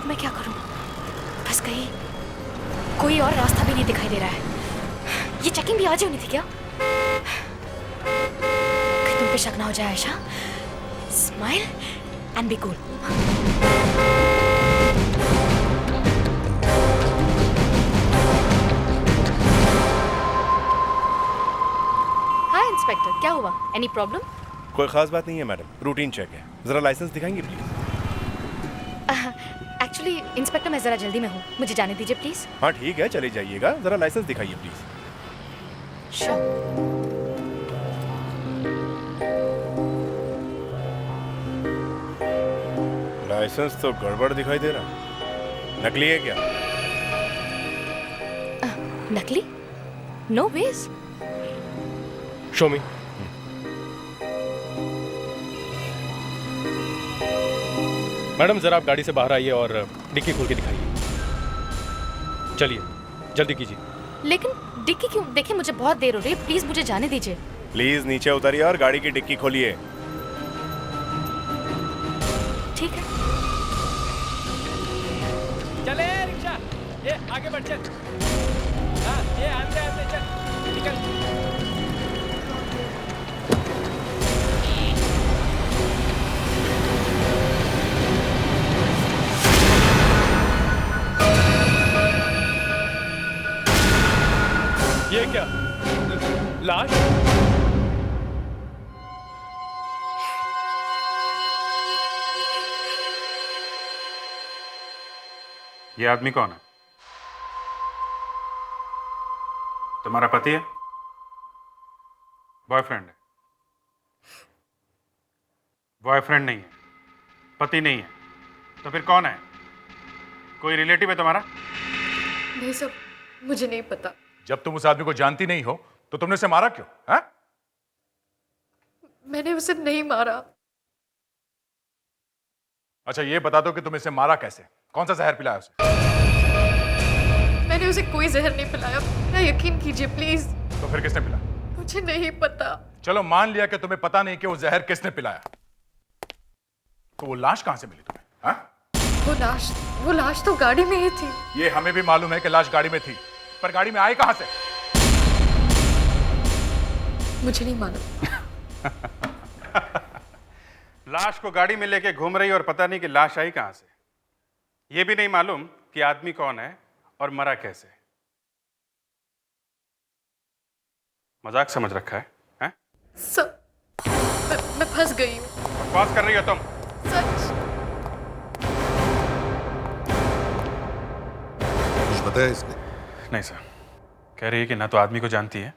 मैं क्या करूं? बस कहीं कोई और रास्ता भी नहीं दिखाई दे रहा है। ये चेकिंग भी आज ही होनी थी क्या? कहीं तुम पे शक ना हो जाए Ayesha. Smile and be cool. Hi inspector, क्या हुआ? Any problem? कोई खास बात नहीं है मैडम, रूटीन चेक है। जरा लाइसेंस दिखाएंगे प्लीज? एक्चुअली इंस्पेक्टर मैं जरा जल्दी में हूँ, मुझे जाने दीजिए प्लीज। हाँ ठीक है, चले जाइएगा। जरा लाइसेंस दिखाइए प्लीज। श्योर। लाइसेंस तो गड़बड़ दिखाई दे रहा। नकली है क्या? नकली? No ways. Show me. Madam जरा आप गाड़ी से बाहर आइए और डिक्की खोल के दिखाइए। चलिए जल्दी कीजिए। लेकिन डिक्की क्यों? देखिए मुझे बहुत देर हो रही है, प्लीज मुझे जाने दीजिए। प्लीज नीचे उतरिए और गाड़ी की डिक्की खोलिए। ठीक है। चले रिक्शा, ये आगे बढ़ चल। हाँ ये आंदे आंदे चल, निकल। ये क्या? लाश? ये आदमी कौन है? तुम्हारा पति है? बॉयफ्रेंड है? बॉयफ्रेंड नहीं है, पति नहीं है, तो फिर कौन है? कोई रिलेटिव है तुम्हारा? नहीं सर, मुझे नहीं पता। जब तुम उस आदमी को जानती नहीं हो तो तुमने उसे मारा क्यों? हाँ? मैंने उसे नहीं मारा। अच्छा ये बता दो कि तुम इसे मारा कैसे? कौन सा जहर पिलाया उसे? मैंने उसे कोई जहर नहीं पिलाया, ना यकीन कीजिए प्लीज। तो फिर किसने पिलाया? मुझे नहीं पता। चलो मान लिया कि तुम्हें पता नहीं कि वो जहर किसने पिलाया, तो वो लाश कहां से मिली तुम्हें? हाँ? वो लाश तो गाड़ी में ही थी। ये हमें भी मालूम है कि लाश गाड़ी में थी, पर गाड़ी में आई कहां से? मुझे नहीं मालूम। लाश को गाड़ी में लेके घूम रही और पता नहीं कि लाश आई कहां से। ये भी नहीं मालूम कि आदमी कौन है और मरा कैसे। मजाक समझ रखा है, हैं? सर, मैं फंस गई हूँ। बकवास कर रही हो तुम। सच। कुछ बताया इसने? नहीं सर, कह रही है कि ना तो आदमी को जानती है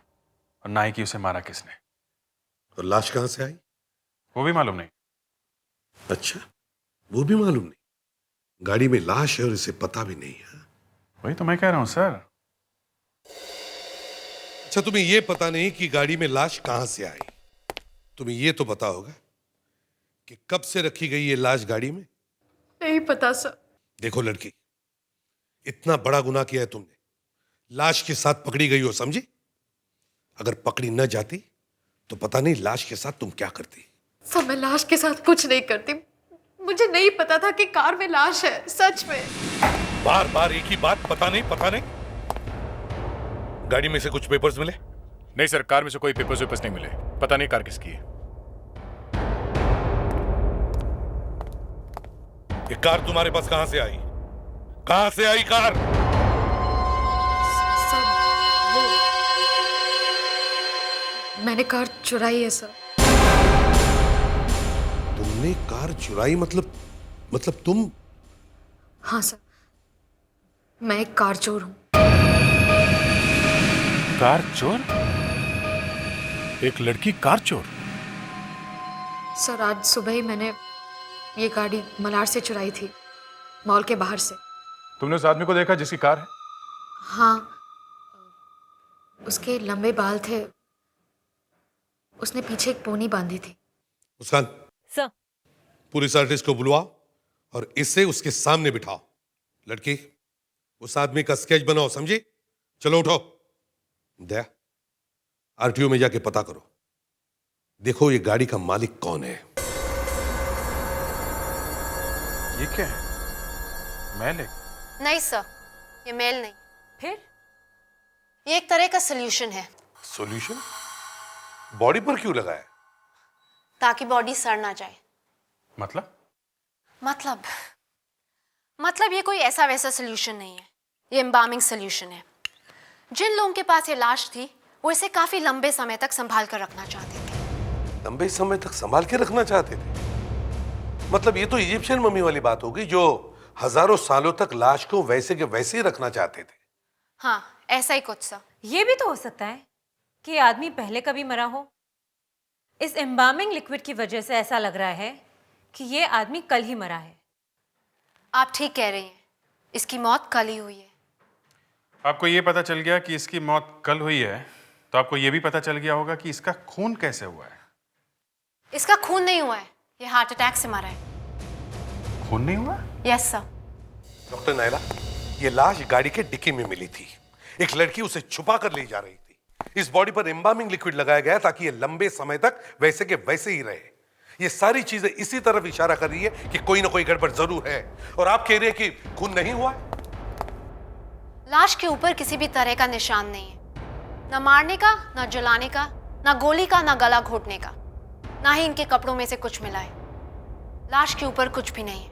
और ना ही कि उसे मारा किसने। और लाश कहां से आई? वो भी मालूम नहीं। अच्छा, वो भी मालूम नहीं। गाड़ी में लाश है और इसे पता भी नहीं है। वही तो मैं कह रहा हूं सर। अच्छा, तुम्हें यह पता नहीं कि गाड़ी में लाश कहां से आई। तुम्हें यह तो पता होगा कि कब से रखी गई ये लाश गाड़ी में? नहीं पता सर। देखो लड़की, इतना बड़ा गुनाह किया है तुमने, लाश के साथ पकड़ी गई हो, समझी? अगर पकड़ी न जाती तो पता नहीं लाश के साथ तुम क्या करती। सर मैं लाश के साथ कुछ नहीं करती। मुझे नहीं पता था कि कार में लाश है, सच में। बार बार एक ही बात, पता नहीं पता नहीं। गाड़ी में से कुछ पेपर्स मिले? नहीं सर, कार में से कोई पेपर्स वेपर्स नहीं मिले। पता नहीं कार किसकी है। ये कार तुम्हारे पास कहां से आई? कहां से आई कार? सर वो मैंने कार चुराई है सर। तुमने कार चुराई? मतलब तुम? हाँ सर, मैं एक कार चोर हूं। कार चोर? एक लड़की कार चोर? सर आज सुबह ही मैंने ये गाड़ी मलाड से चुराई थी, मॉल के बाहर से। तुमने उस आदमी को देखा जिसकी कार है? हाँ, उसके लंबे बाल थे, उसने पीछे एक पोनी बांधी थी। मुस्कान, सर। पुलिस आर्टिस्ट को बुलवाओ और इसे उसके सामने बिठाओ। लड़की, उस आदमी का स्केच बनाओ, समझी? चलो उठो। दया, आरटीओ में जाके पता करो, देखो ये गाड़ी का मालिक कौन है। ये क्या है? मैल है? नहीं सर, ये मेल नहीं, फिर ये एक तरह का सोल्यूशन है सॉल्यूशन? बॉडी पर क्यों लगाया? ताकि बॉडी सड़ ना जाए। मतलब? मतलब ये कोई ऐसा वैसा सोल्यूशन नहीं है, ये एम्बामिंग सोल्यूशन है। जिन लोगों के पास ये लाश थी वो इसे काफी लंबे समय तक संभाल कर रखना चाहते थे। लंबे समय तक संभाल के रखना चाहते थे? मतलब ये तो इजिप्शियन मम्मी वाली बात होगी जो हजारों सालों तक लाश को वैसे के वैसे ही रखना चाहते थे। हाँ, ऐसा ही कुछ सर। ये भी तो हो सकता है कि आदमी पहले कभी मरा हो। इस एम्बामिंग लिक्विड की वजह से ऐसा लग रहा है कि ये आदमी कल ही मरा है। आप ठीक कह रही हैं, इसकी मौत कल ही हुई है। आपको ये पता चल गया कि इसकी मौत कल हुई है, तो आपको ये भी पता चल गया होगा कि इसका खून कैसे हुआ है। इसका खून नहीं हुआ है, ये हार्ट अटैक से मरा है। खून नहीं हुआ? Yes sir. डॉक्टर नायला, ये लाश गाड़ी के डिक्की में मिली थी। एक लड़की उसे छुपा कर ले जा रही थी। इस बॉडी पर एम्बामिंग लिक्विड लगाया गया ताकि ये लंबे समय तक वैसे के वैसे ही रहे। ये सारी चीजें इसी तरफ इशारा कर रही है कि कोई ना कोई गड़बड़ जरूर है। और आप कह रहे हैं कि खून नहीं हुआ? लाश के ऊपर किसी भी तरह का निशान नहीं है, ना मारने का, ना जलाने का, ना गोली का, ना गला घोटने का, ना ही इनके कपड़ों में से कुछ मिला है। लाश के ऊपर कुछ भी नहीं है।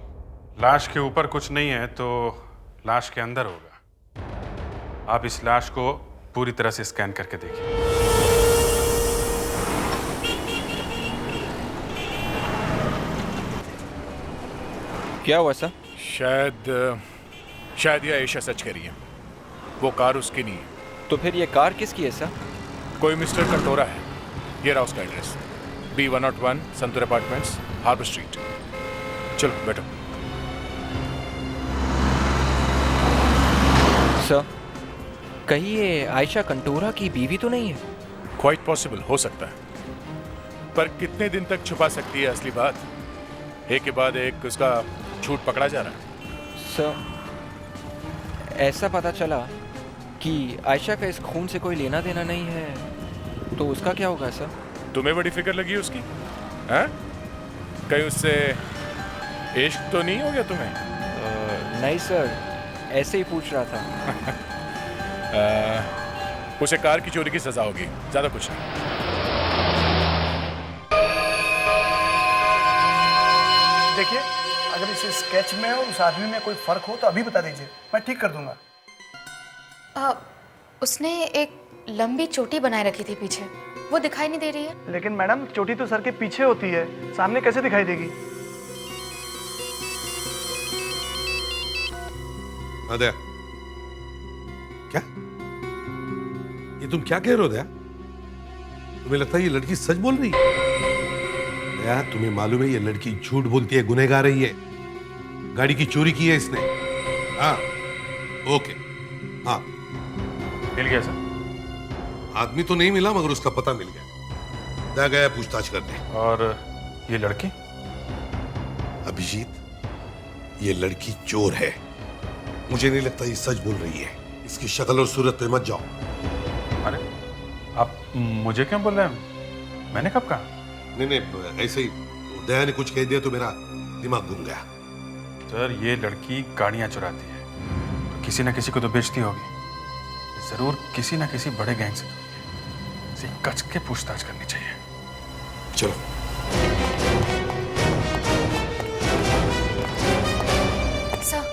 लाश के ऊपर कुछ नहीं है तो लाश के अंदर होगा। आप इस लाश को पूरी तरह से स्कैन करके देखिए। क्या हुआ सर? शायद ये आयशा सच कह रही है, वो कार उसकी नहीं है। तो फिर ये कार किसकी है सर? कोई मिस्टर कंटोरा है। ये रहा उसका address, B101 Santoor apartments, harbour street. चलो बैठो। सर, कहीं ये आयशा कंटोरा की बीवी तो नहीं है? क्वाइट पॉसिबल, हो सकता है, पर कितने दिन तक छुपा सकती है असली बात? एक के बाद एक उसका झूठ पकड़ा जा रहा है। सर, ऐसा पता चला कि आयशा का इस खून से कोई लेना देना नहीं है, तो उसका क्या होगा सर? तुम्हें बड़ी फिक्र लगी उसकी? हैं? कहीं उससे इश्क तो नहीं हो गया तुम्हें? नहीं सर, ऐसे ही पूछ रहा था। उसे कार की चोरी की सजा होगी, ज्यादा कुछ नहीं। देखिए, अगर इस स्केच में और उस आदमी में कोई फर्क हो तो अभी बता दीजिए, मैं ठीक कर दूंगा। उसने एक लंबी चोटी बनाए रखी थी पीछे, वो दिखाई नहीं दे रही है। लेकिन मैडम, चोटी तो सर के पीछे होती है, सामने कैसे दिखाई देगी? दया, क्या ये तुम क्या कह रहे हो दया? तुम्हें लगता है ये लड़की सच बोल रही है? दया, तुम्हें मालूम है ये लड़की झूठ बोलती है, गुनहगार रही है। गाड़ी की चोरी की है इसने। हाँ, ओके, हाँ। मिल गया सर? आदमी तो नहीं मिला मगर उसका पता मिल गया। दया गया पूछताछ करने। और ये लड़की? अभिजीत, ये लड़की चोर है। मुझे नहीं लगता ये सच बोल रही है। इसकी शक्ल और सूरत पे मत जाओ। अरे, आप मुझे क्यों बोल रहे हैं? मैंने कब कहा? नहीं, ऐसे ही दया ने कुछ कह दिया तो मेरा दिमाग घूम गया। सर, ये लड़की गाड़ियां चुराती है, तो किसी ना किसी को तो बेचती होगी। जरूर किसी ना किसी बड़े गैंग से इसे कस के पूछताछ करनी चाहिए। चलो। सर,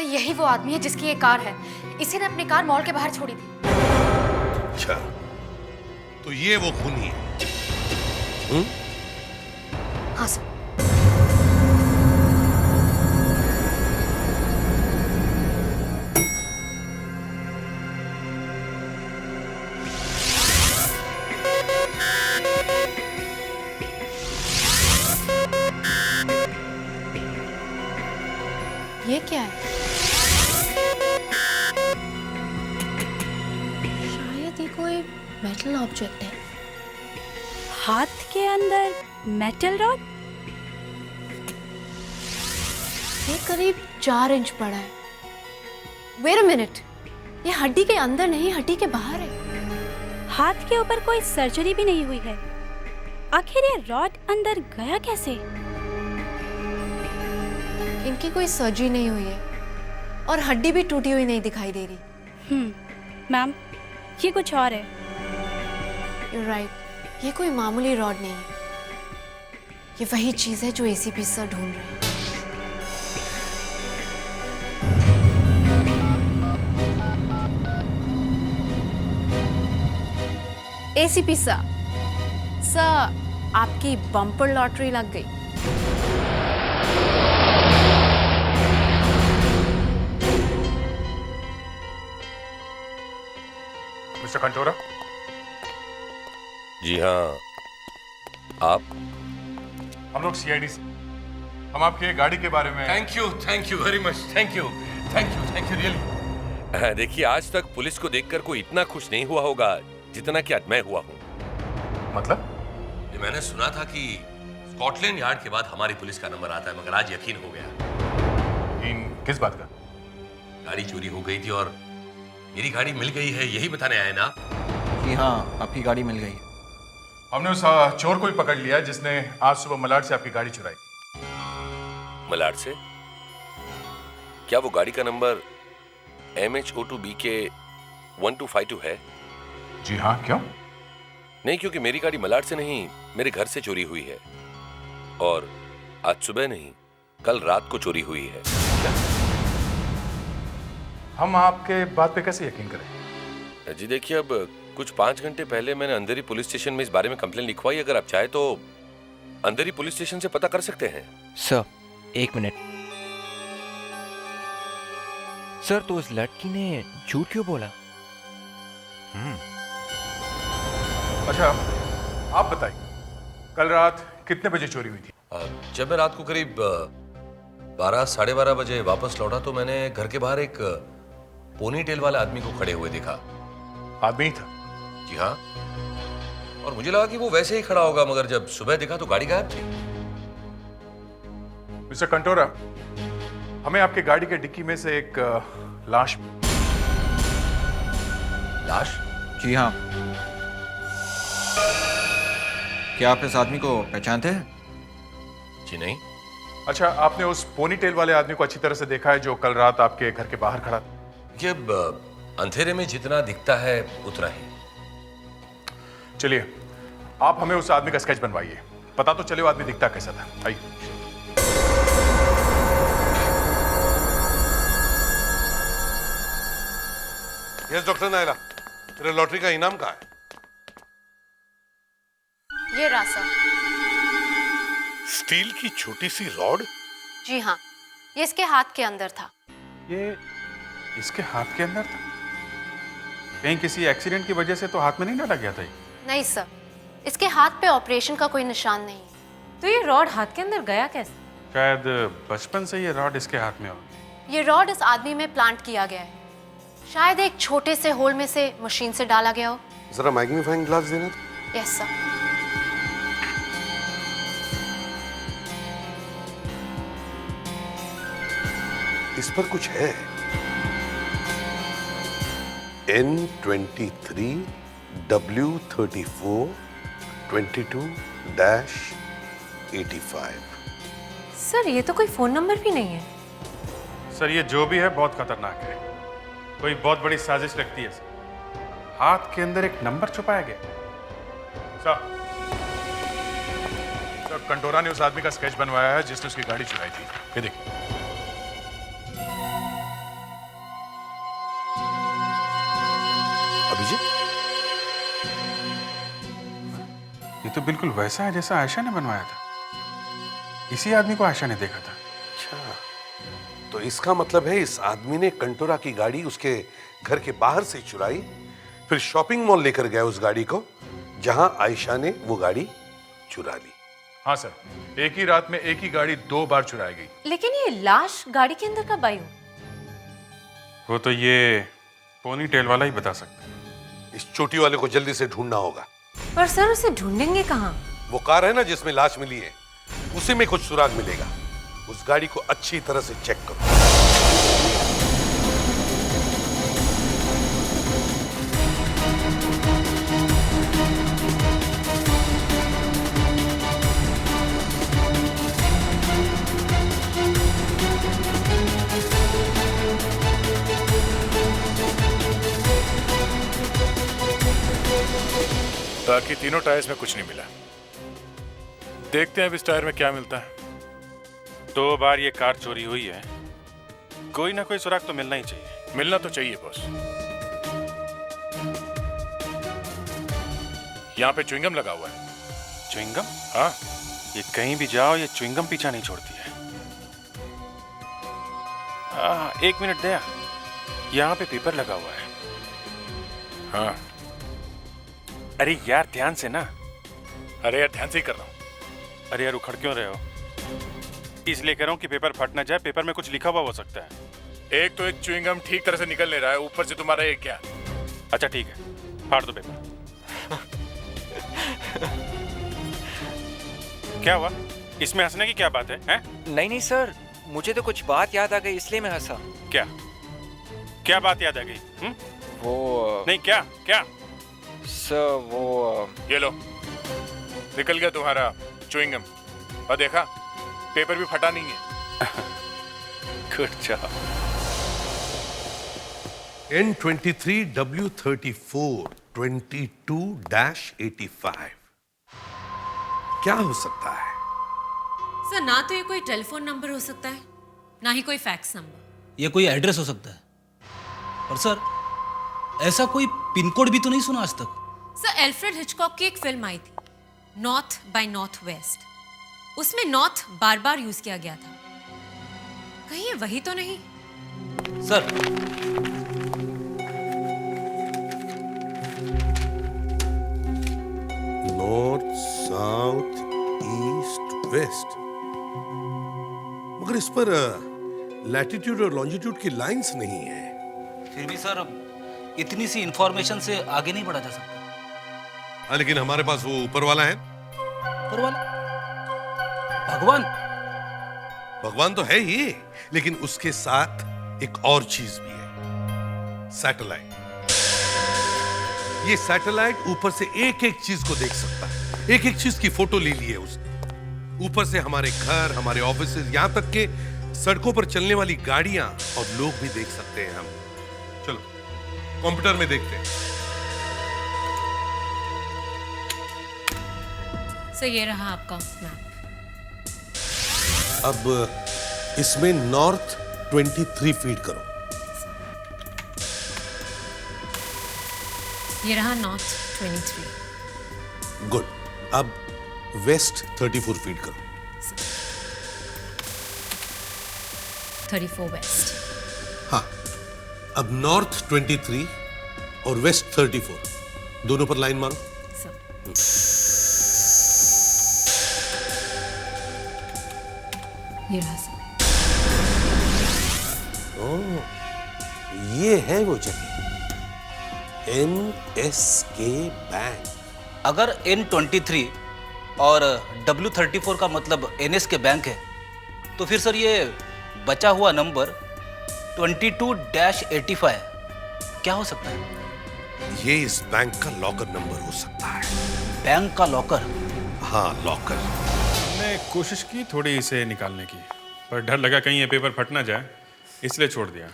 यही वो आदमी है जिसकी ये कार है। इसी ने अपनी कार मॉल के बाहर छोड़ी थी। अच्छा, तो ये वो खूनी है? हाँ सर। ये क्या है? शायद ये कोई मेटल ऑब्जेक्ट है। हाथ के अंदर मेटल रॉड? ये करीब 4 इंच बड़ा है। वेट अ मिनट, ये हड्डी के अंदर नहीं, हड्डी के बाहर है। हाथ के ऊपर कोई सर्जरी भी नहीं हुई है। आखिर ये रॉड अंदर गया कैसे? इनकी कोई सर्जरी नहीं हुई है और हड्डी भी टूटी हुई नहीं दिखाई दे रही। मैम ये कुछ और है। You're right, ये कोई मामूली रॉड नहीं है। ये वही चीज है जो एसीपी सर ढूंढ रहे हैं। एसीपी सर, आपकी बम्पर लॉटरी लग गई। मिस्टर कंटोरा। जी हाँ, आप? हम लोग सीआईडी से, हम आपके गाड़ी के बारे में। Thank you very much, thank you really. देखिए, आज तक पुलिस को देखकर कोई इतना खुश नहीं हुआ होगा जितना कि आज मैं हुआ हूँ। मतलब? ये मैंने सुना था कि स्कॉटलैंड यार्ड के बाद हमारी पुलिस का नंबर आता है, मगर आज यकीन हो गया। किस बात का? गाड़ी चोरी हो गई थी और मेरी गाड़ी मिल गई है, यही बताने आए ना? जी हाँ, आपकी गाड़ी मिल गई। हमने उस चोर को भी पकड़ लिया जिसने आज सुबह मलाड से आपकी गाड़ी चुराई। मलाड से? क्या वो गाड़ी का नंबर MH02BK 1252 है? जी हाँ, क्यों? नहीं, क्योंकि मेरी गाड़ी मलाड से नहीं, मेरे घर से चोरी हुई है और आज सुबह नहीं, कल रात को चोरी हुई है। क्या? हम आपके बात पे कैसे यकीन करें? जी देखिए, अब कुछ 5 घंटे पहले मैंने अंधेरी पुलिस स्टेशन में इस बारे में कंप्लेन लिखवाई। अगर आप चाहे तो अंधेरी पुलिस स्टेशन से पता कर सकते हैं। Sir, 1 minute. सर, तो उस लड़की ने झूठ क्यों बोला? अच्छा, आप बताइए, कल रात कितने बजे चोरी हुई थी? जब मैं रात को करीब 12 साढ़े 12 बजे वापस लौटा तो मैंने घर के बाहर एक पोनी टेल वाले आदमी को खड़े हुए देखा। आदमी था? जी हाँ, और मुझे लगा कि वो वैसे ही खड़ा होगा, मगर जब सुबह देखा तो गाड़ी गायब थी। मिस्टर कंटोरा, हमें आपके गाड़ी के डिक्की में से एक लाश। लाश? जी हाँ। क्या आप इस आदमी को पहचानते हैं? जी नहीं। अच्छा, आपने उस पोनी टेल वाले आदमी को अच्छी तरह से देखा है जो कल रात आपके घर के बाहर खड़ा था? ये अंधेरे में जितना दिखता है उतना ही। चलिए, आप हमें उस आदमी का स्केच बनवाइए, पता तो चले वो आदमी दिखता कैसा था। आइए। यस डॉक्टर नायरा, तेरे लॉटरी का इनाम कहाँ है? ये रासा। स्टील की छोटी सी रॉड? जी हाँ, ये इसके हाथ के अंदर था। ये इसके हाथ के अंदर था? कहीं किसी एक्सीडेंट की वजह से तो हाथ में नहीं डाला गया था ये? नहीं सर, इसके हाथ पे ऑपरेशन का कोई निशान नहीं है। तो ये रॉड हाथ के अंदर गया कैसे? शायद बचपन से ये रॉड इसके हाथ में हो। ये रॉड इस आदमी में प्लांट किया गया है। शायद एक छोटे से होल में से मशीन से डाला गया हो। जरा मैग्नीफाइंग ग्लास देना। Yes sir. इस पर कुछ है। N23 W34 22-85। सर, ये तो कोई फोन नंबर भी नहीं है। सर, ये जो भी है बहुत खतरनाक है, कोई बहुत बड़ी साजिश लगती है। हाथ के अंदर एक नंबर छुपाया गया। सर, कंटोरा ने उस आदमी का स्केच बनवाया है जिसने उसकी गाड़ी चुराई थी। ये देखिए। अभिजीत, ये तो बिल्कुल वैसा है जैसा आयशा ने बनवाया था। इसी आदमी को आयशा ने देखा था। अच्छा, तो इसका मतलब है इस आदमी ने कंटोरा की गाड़ी उसके घर के बाहर से चुराई, फिर शॉपिंग मॉल लेकर गया उस गाड़ी को जहां आयशा ने वो गाड़ी चुरा ली। हाँ सर, एक ही रात में एक ही गाड़ी 2 बार चुराई गई। लेकिन ये लाश गाड़ी के अंदर कब आई हो? वो तो ये पोनी टेल वाला ही बता सकता है। इस चोटी वाले को जल्दी से ढूंढना होगा। पर सर, उसे ढूंढेंगे कहाँ? वो कार है ना जिसमें लाश मिली है, उसी में कुछ सुराग मिलेगा। उस गाड़ी को अच्छी तरह से चेक करो। बाकी तीनों टायर्स में कुछ नहीं मिला। देखते हैं अब इस टायर में क्या मिलता है। 2 बार ये कार चोरी हुई है, कोई ना कोई सुराग तो मिलना ही चाहिए। मिलना तो चाहिए बॉस। यहाँ पे च्युइंगम लगा हुआ है। च्युइंगम? हाँ, ये कहीं भी जाओ ये च्युइंगम पीछा नहीं छोड़ती है। 1 मिनट दया, यहाँ पे पेपर लगा हुआ है। हाँ। अरे यार ध्यान से ना। अरे यार ध्यान से ही कर रहा हूँ। अरे यार उखड़ क्यों रहे हो? इसलिए कह रहा हूँ कि पेपर फट ना जाए, पेपर में कुछ लिखा हुआ हो सकता है। एक तो एक च्युइंगम ठीक तरह से निकल नहीं रहा है, ऊपर से तुम्हारा ये क्या। अच्छा ठीक है, फाड़ दो पेपर। क्या हुआ? इसमें हंसने की क्या बात है, हैं? नहीं सर, मुझे तो कुछ बात याद आ गई इसलिए मैं हंसा। क्या क्या बात याद आ गई? वो नहीं क्या क्या? सर वो ये लो, निकल गया तुम्हारा च्युइंगम। और देखा, पेपर भी फटा नहीं है। Good job. N23W34 22-85 क्या हो सकता है? सर ना तो ये कोई टेलीफोन नंबर हो सकता है, ना ही कोई फैक्स नंबर। ये कोई एड्रेस हो सकता है, और सर ऐसा कोई पिन कोड भी तो नहीं सुना आज तक। सर एल्फ्रेड हिचकॉक की एक फिल्म आई थी, नॉर्थ बाय नॉर्थ वेस्ट। उसमें नॉर्थ बार बार यूज किया गया था। कहीं ये वही तो नहीं? Sir north, south, east, west, मगर इस पर लैटिट्यूड और लॉन्जिट्यूड की लाइंस नहीं है। फिर भी सर इतनी सी इंफॉर्मेशन से आगे नहीं बढ़ा जा सकता। हाँ, लेकिन हमारे पास वो ऊपर वाला है। ऊपर वाला? भगवान? भगवान तो है ही, लेकिन उसके साथ एक और चीज भी है, सैटेलाइट। ये सैटेलाइट ऊपर से एक एक चीज को देख सकता है, एक एक चीज की फोटो ले ली है उसने। ऊपर से हमारे घर, हमारे ऑफिस, यहां तक के सड़कों पर चलने वाली गाड़ियां और लोग भी देख सकते हैं हम। चलो कंप्यूटर में देखते हैं। सर ये रहा आपका मैप। अब इसमें नॉर्थ 23 फीड करो। ये रहा नॉर्थ 23। गुड। अब वेस्ट 34 फीड करो। 34 वेस्ट। हाँ, अब नॉर्थ 23 और वेस्ट 34 दोनों पर लाइन मारो। ये रहा सर। ओह, ये है वो जगह, NSK बैंक। अगर N23 और W34 का मतलब NS के बैंक है, तो फिर सर ये बचा हुआ नंबर 22-85 क्या हो सकता है? ये इस बैंक का लॉकर नंबर हो सकता है। बैंक का लॉकर? हाँ, लॉकर। हमने कोशिश की थोड़ी इसे निकालने की, पर डर लगा कहीं ये पेपर फट ना जाए, इसलिए छोड़ दिया।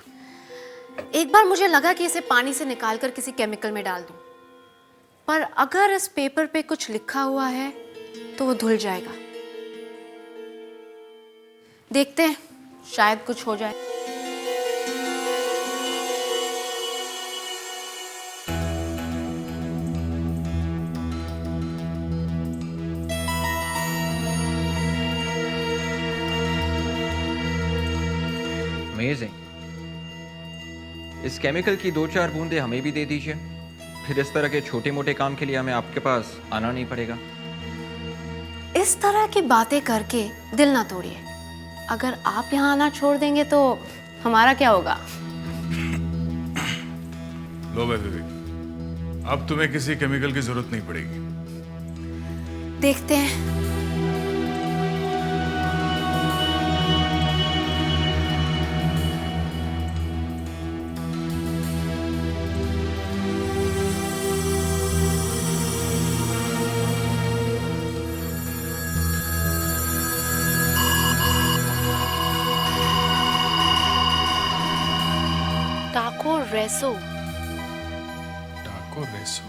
एक बार मुझे लगा कि इसे पानी से निकालकर किसी केमिकल में डाल दूं, पर अगर इस पेपर पे कुछ लिखा हुआ है तो वो धुल जाएगा। देखते हैं, शायद कुछ हो जाए। अमेजिंग। इस केमिकल की 2-4 बूंदें हमें भी दे दीजिए, फिर इस तरह के छोटे मोटे काम के लिए हमें आपके पास आना नहीं पड़ेगा। इस तरह की बातें करके दिल ना तोड़िए। अगर आप यहाँ आना छोड़ देंगे तो हमारा क्या होगा? लो बेबी, अब तुम्हें किसी केमिकल की जरूरत नहीं पड़ेगी। देखते हैं। टाको रेसो। टाको रेसो?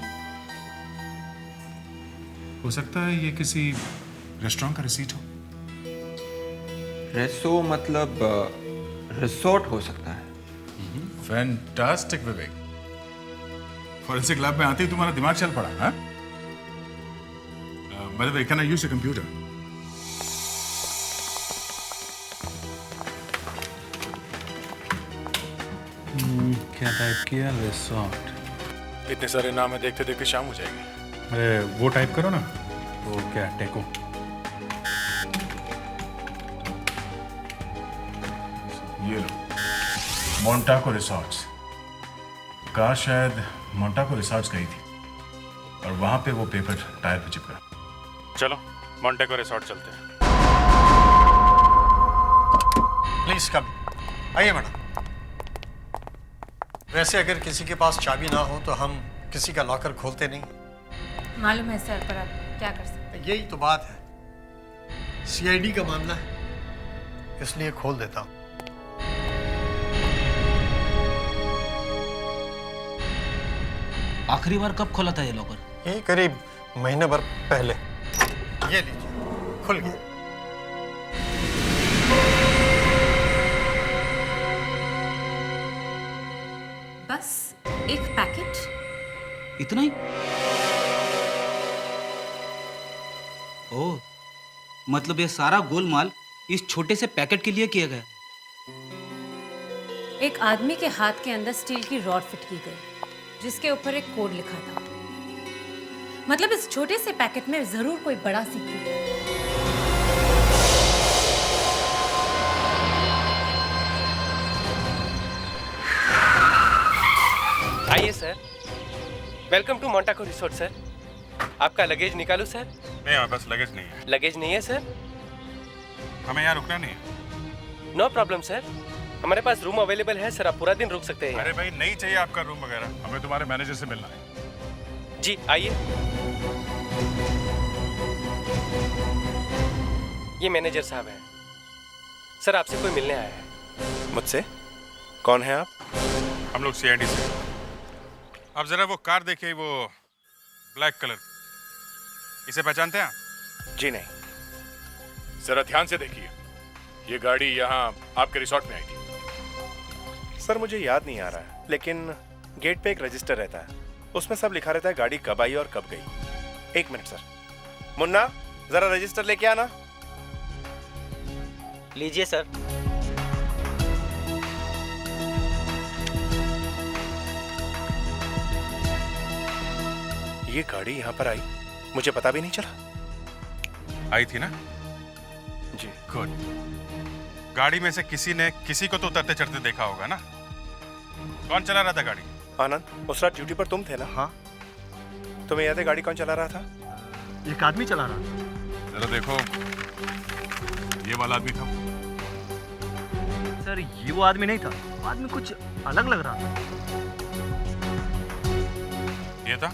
हो सकता है ये किसी रेस्टोरेंट का रिसीट हो। रेसो मतलब रिसोर्ट हो सकता है। फैंटास्टिक विवेक। फॉरेंसिक लैब में आते ही तुम्हारा दिमाग चल पड़ा। हाँ? By the way, can I use your computer? क्या टाइप किया? रिसोर्ट। इतने सारे नाम है, देखते देखते शाम हो जाएगी। अरे वो टाइप करो ना। वो क्या टेको। ये लो, मोंटाको रिसोर्ट्स। कार शायद मोंटाको रिसोर्ट्स गई थी और वहां पे वो पेपर टायर पे चिपका। चलो मोंटेको रिसोर्ट चलते हैं। Please come. आइए मैडम। वैसे अगर किसी के पास चाबी ना हो तो हम किसी का लॉकर खोलते नहीं। मालूम है सर, पर आप क्या कर सकते हैं? यही तो बात है, सीआईडी का मामला है, इसलिए खोल देता हूँ। आखिरी बार कब खोला था ये लॉकर? ये करीब महीने भर पहले। ये लीजिए, खुल गया। बस एक पैकेट? इतना ही? ओह, मतलब ये सारा गोलमाल इस छोटे से पैकेट के लिए किया गया। एक आदमी के हाथ के अंदर स्टील की रॉड फिट की गई जिसके ऊपर एक कोड लिखा था। मतलब इस छोटे से पैकेट में जरूर कोई बड़ा सीक्रेट है। आइए sir, welcome to Montaco resort sir. आपका लगेज निकालूं सर? नहीं, हमारे पास लगेज नहीं है। लगेज नहीं है सर? हमें यहाँ रुकना नहीं है। नो प्रॉब्लम सर, हमारे पास रूम अवेलेबल है सर, आप पूरा दिन रुक सकते हैं। अरे भाई, नहीं चाहिए आपका रूम वगैरह, हमें तुम्हारे मैनेजर से मिलना है। जी आइए। ये मैनेजर साहब हैं सर, आपसे कोई मिलने आया है। मुझसे? कौन है आप? हम लोग सीआईडी से। आप जरा वो कार देखिए, वो ब्लैक कलर, इसे पहचानते हैं आप? जी नहीं। जरा ध्यान से देखिए, ये गाड़ी यहाँ आपके रिसोर्ट में आई थी। सर मुझे याद नहीं आ रहा है, लेकिन गेट पे एक रजिस्टर रहता है, उसमें सब लिखा रहता है गाड़ी कब आई और कब गई। एक मिनट सर। मुन्ना, जरा रजिस्टर लेके आना। लीजिए सर। ये गाड़ी यहाँ पर आई, मुझे पता भी नहीं चला। आई थी ना? जी। गुड। गाड़ी में से किसी ने किसी को तो उतरते चढ़ते देखा होगा ना? कौन चला रहा था गाड़ी? आनंद, उस रात ड्यूटी पर तुम थे ना? हाँ। तुम्हें याद है गाड़ी कौन चला रहा था? एक आदमी चला रहा था। जरा देखो, ये वाला आदमी था। सर ये वो आदमी नहीं था, वो आदमी कुछ अलग लग रहा था। ये था?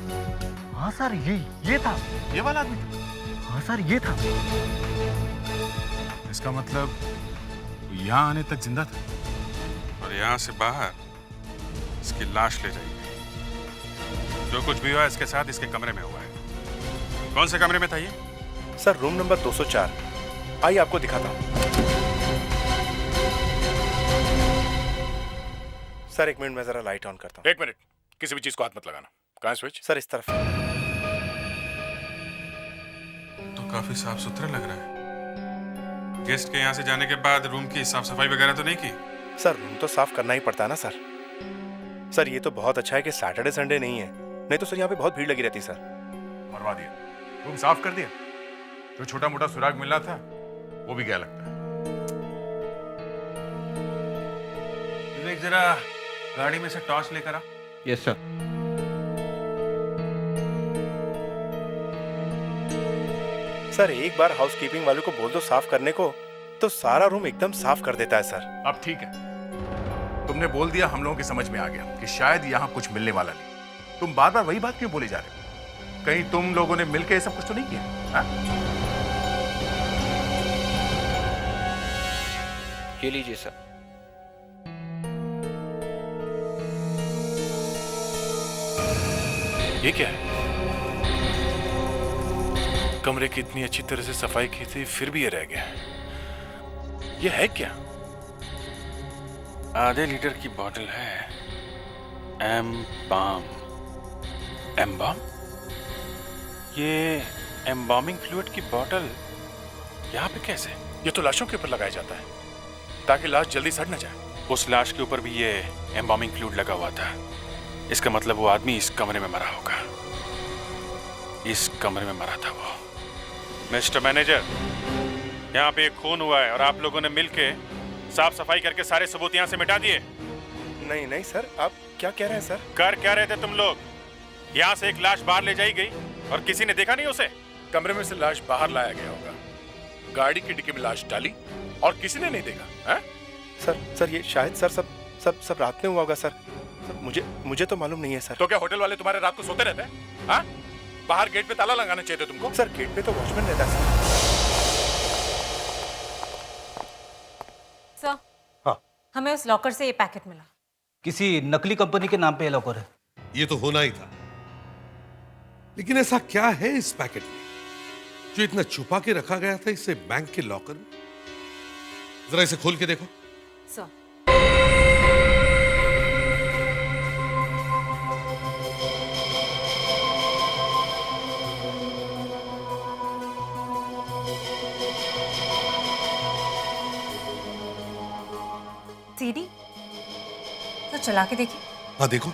हाँ सर, ये था, ये वाला आदमी था। हाँ सर, ये था। इसका मतलब यहाँ आने तक जिंदा था और यहाँ से बाहर इसकी लाश ले जाएगी। जो कुछ भी हुआ इसके साथ इसके कमरे में हुआ है। कौन से कमरे में था ये? Sir room number 204। आइए आपको दिखाता हूँ। सर एक मिनट में जरा लाइट ऑन करता हूँ। एक मिनट, किसी भी चीज को हाथ मत लगाना। कहाँ स्विच? सर इस तरफ। तो काफी साफ सुथरा लग रहा है। गेस्ट के यहाँ से जाने के बाद रूम की साफ सफाई वगैरह तो नहीं की? सर रूम तो साफ करना ही पड़ता है ना सर। सर ये तो बहुत अच्छा है कि सैटरडे संडे नहीं है, नहीं तो सर यहाँ पे बहुत भीड़ लगी रहती सर। मरवा दिया, रूम साफ कर दिया। जो छोटा मोटा सुराग मिल रहा था वो भी गया लगता है। विवेक, जरा गाड़ी में से टॉर्च लेकर आ। Yes sir. सर एक बार हाउसकीपिंग वालों को बोल दो साफ करने को, तो सारा रूम एकदम साफ कर देता है सर। अब ठीक है, तुमने बोल दिया, हम लोगों की समझ में आ गया कि शायद यहाँ कुछ मिलने वाला नहीं। तुम बार बार वही बात क्यों बोले जा रहे हो? कहीं तुम लोगों ने मिलकर ये सब कुछ तो नहीं किया? हाँ? ये लीजिए सर। ये क्या है? कमरे की इतनी अच्छी तरह से सफाई की थी, फिर भी ये रह गया। ये है क्या? आधे लीटर की बोतल है। एम्बाम। ये एम्बामिंग फ्लूइड की बोतल यहाँ पे कैसे? ये तो लाशों के ऊपर लगाया जाता है ताकि लाश जल्दी सड़ न जाए। उस लाश के ऊपर भी ये एम्बामिंग फ्लूइड लगा हुआ था। इसका मतलब वो आदमी इस कमरे में मरा होगा। इस कमरे में मरा था वो। मिस्टर मैनेजर, यहाँ पे एक खून हुआ है और आप लोगों ने मिलके साफ सफाई करके सारे सबूत यहाँ से मिटा दिए। नहीं नहीं सर, आप क्या कह रहे हैं सर? कर क्या रहे थे तुम लोग? यहाँ से एक लाश बाहर ले जाई गई और किसी ने देखा नहीं उसे? कमरे में से लाश बाहर लाया गया होगा, गाड़ी की डिक्की में लाश डाली और किसी ने नहीं देखा है? सर ये शायद सर सब रात में हुआ होगा सर। मुझे तो मालूम नहीं है सर। तो क्या होटल वाले तुम्हारे रात को सोते रहते हैं? हाँ? बाहर गेट पे ताला लगाना चाहिए तुमको। सर गेट पे तो वॉचमैन रहता है सर। हाँ। हमें उस लॉकर से ये पैकेट मिला। किसी नकली कंपनी के नाम पे ये लॉकर है। ये तो होना ही था, लेकिन ऐसा क्या है इस पैकेट में जो इतना छुपा के रखा गया था इसे बैंक के लॉकर में? जरा इसे खोल के देखो। सर। सीडी तो चला के देखिए। हाँ देखो।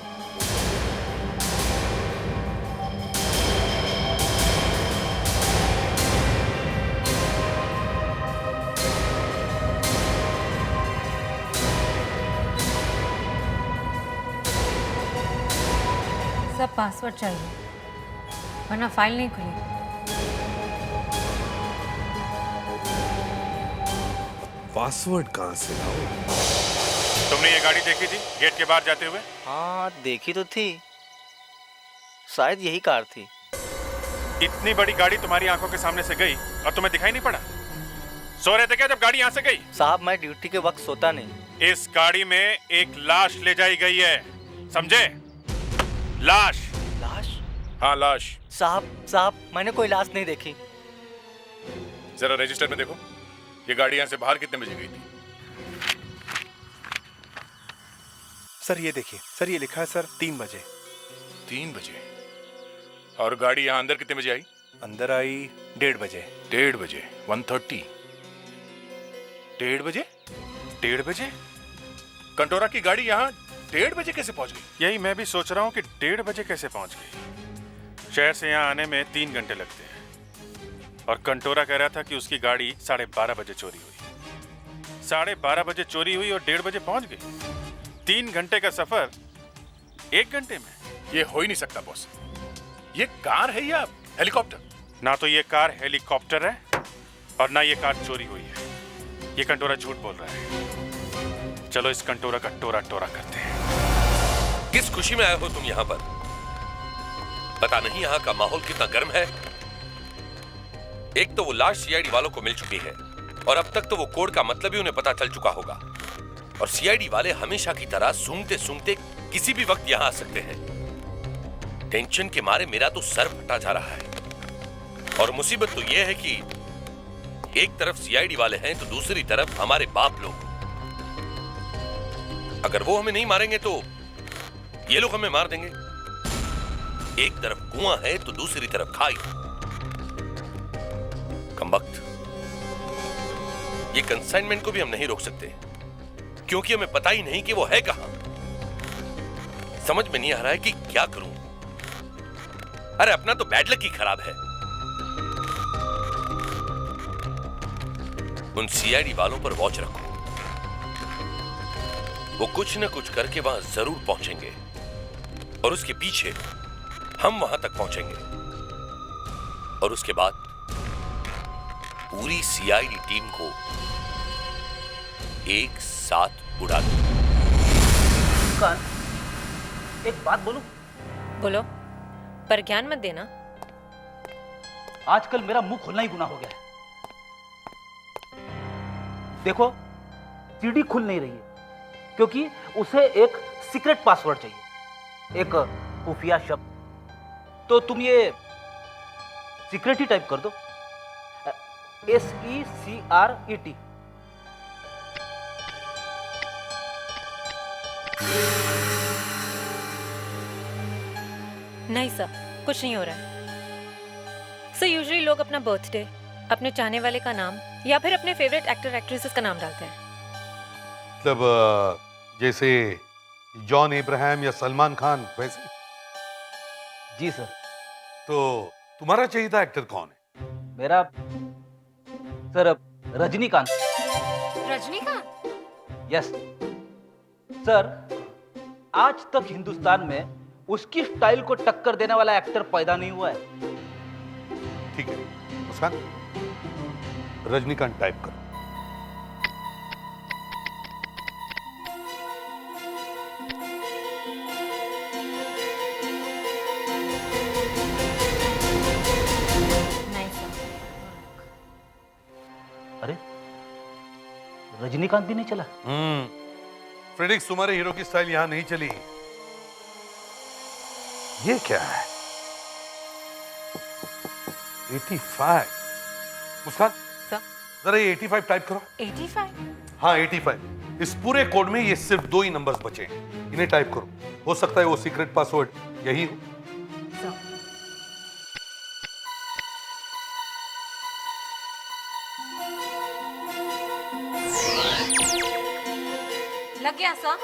सब पासवर्ड चाहिए वरना फाइल नहीं खुलेगी। पासवर्ड कहां से लाओ? तुमने ये गाड़ी देखी थी गेट के बाहर जाते हुए? हाँ देखी तो थी, शायद यही कार थी। इतनी बड़ी गाड़ी तुम्हारी आंखों के सामने से गई और तुम्हें दिखाई नहीं पड़ा? सो रहे थे क्या जब गाड़ी यहाँ से गई? साहब मैं ड्यूटी के वक्त सोता नहीं। इस गाड़ी में एक लाश ले जाई गई है, समझे? लाश। लाश? हाँ लाश। साहब मैंने कोई लाश नहीं देखी। जरा रजिस्टर में देखो, ये गाड़ी यहाँ से बाहर कितने बजे गई थी? सर ये देखिए सर, ये लिखा है सर 3 बजे। 3 बजे? और गाड़ी यहाँ अंदर कितने बजे आई? अंदर आई 1:30 बजे। 1:30 बजे 1:30। 1:30 बजे? 1:30 बजे? कंटोरा की गाड़ी यहाँ 1:30 बजे कैसे पहुंच गई? यही मैं भी सोच रहा हूँ कि 1:30 बजे कैसे पहुंच गई। शहर से यहाँ आने में 3 घंटे लगते हैं और कंटोरा कह रहा था कि उसकी गाड़ी 12:30 बजे चोरी हुई। 12:30 बजे चोरी हुई और 1:30 बजे पहुंच गई। 3 घंटे का सफर 1 घंटे में? ये हो ही नहीं सकता बॉस। ये कार है या हेलीकॉप्टर? ना तो ये कार हेलीकॉप्टर है और ना ये कार चोरी हुई है। ये कंटोरा झूठ बोल रहा है। चलो इस कंटोरा का टोरा टोरा करते हैं। किस खुशी में आए हो तुम यहाँ पर? पता नहीं यहाँ का माहौल कितना गर्म है। एक तो वो लाश सीआईडी वालों को मिल चुकी है और अब तक तो वो कोड का मतलब ही उन्हें पता चल चुका होगा। और सीआईडी वाले हमेशा की तरह सूंघते सूंघते किसी भी वक्त यहाँ आ सकते हैं। टेंशन के मारे मेरा तो सर फटा जा रहा है। और मुसीबत तो यह है कि एक तरफ सीआईडी वाले हैं तो दूसरी तरफ हमारे बाप लोग। अगर वो हमें नहीं मारेंगे तो ये लोग हमें मार देंगे। एक तरफ कुआं है तो दूसरी तरफ खाई। कमबख्त। ये कंसाइनमेंट को भी हम नहीं रोक सकते क्योंकि हमें पता ही नहीं कि वो है कहां। समझ में नहीं आ रहा है कि क्या करूं। अरे अपना तो बैड लक ही खराब है। उन सीआईडी वालों पर वॉच रखो। वो कुछ न कुछ करके वहां जरूर पहुंचेंगे और उसके पीछे हम वहां तक पहुंचेंगे और उसके बाद पूरी सीआईडी टीम को एक साथ उड़ा दो। एक बात बोलूं? बोलो, पर ज्ञान मत देना। आजकल मेरा मुंह खोलना ही गुनाह हो गया है। देखो सीडी खुल नहीं रही है क्योंकि उसे एक सीक्रेट पासवर्ड चाहिए, एक खुफिया शब्द। तो तुम ये सीक्रेट ही टाइप कर दो, SECRET। नहीं सर, कुछ नहीं हो रहा है। सर यूजुअली लोग अपना बर्थडे, अपने चाहने वाले का नाम या फिर अपने फेवरेट एक्टर एक्ट्रेसेस का नाम डालते हैं। मतलब जैसे जॉन इब्राहिम या सलमान खान वैसे? जी सर। तो तुम्हारा चाहिए था एक्टर कौन है? मेरा sir Rajinikanth. Rajinikanth? Yes sir, आज तक हिंदुस्तान में उसकी स्टाइल को टक्कर देने वाला एक्टर पैदा नहीं हुआ है। ठीक है मुस्कान, रजनीकांत टाइप करो। अरे रजनीकांत भी नहीं चला। फ्रेडिक्स, तुम्हारे हीरो की स्टाइल यहां नहीं चली। ये क्या है? 85। मुस्कान जरा ये 85 टाइप करो। 85? हाँ 85। इस पूरे कोड में ये सिर्फ 2 ही नंबर्स बचे हैं, इन्हें टाइप करो। हो सकता है वो सीक्रेट पासवर्ड यही हो। लग गया सर?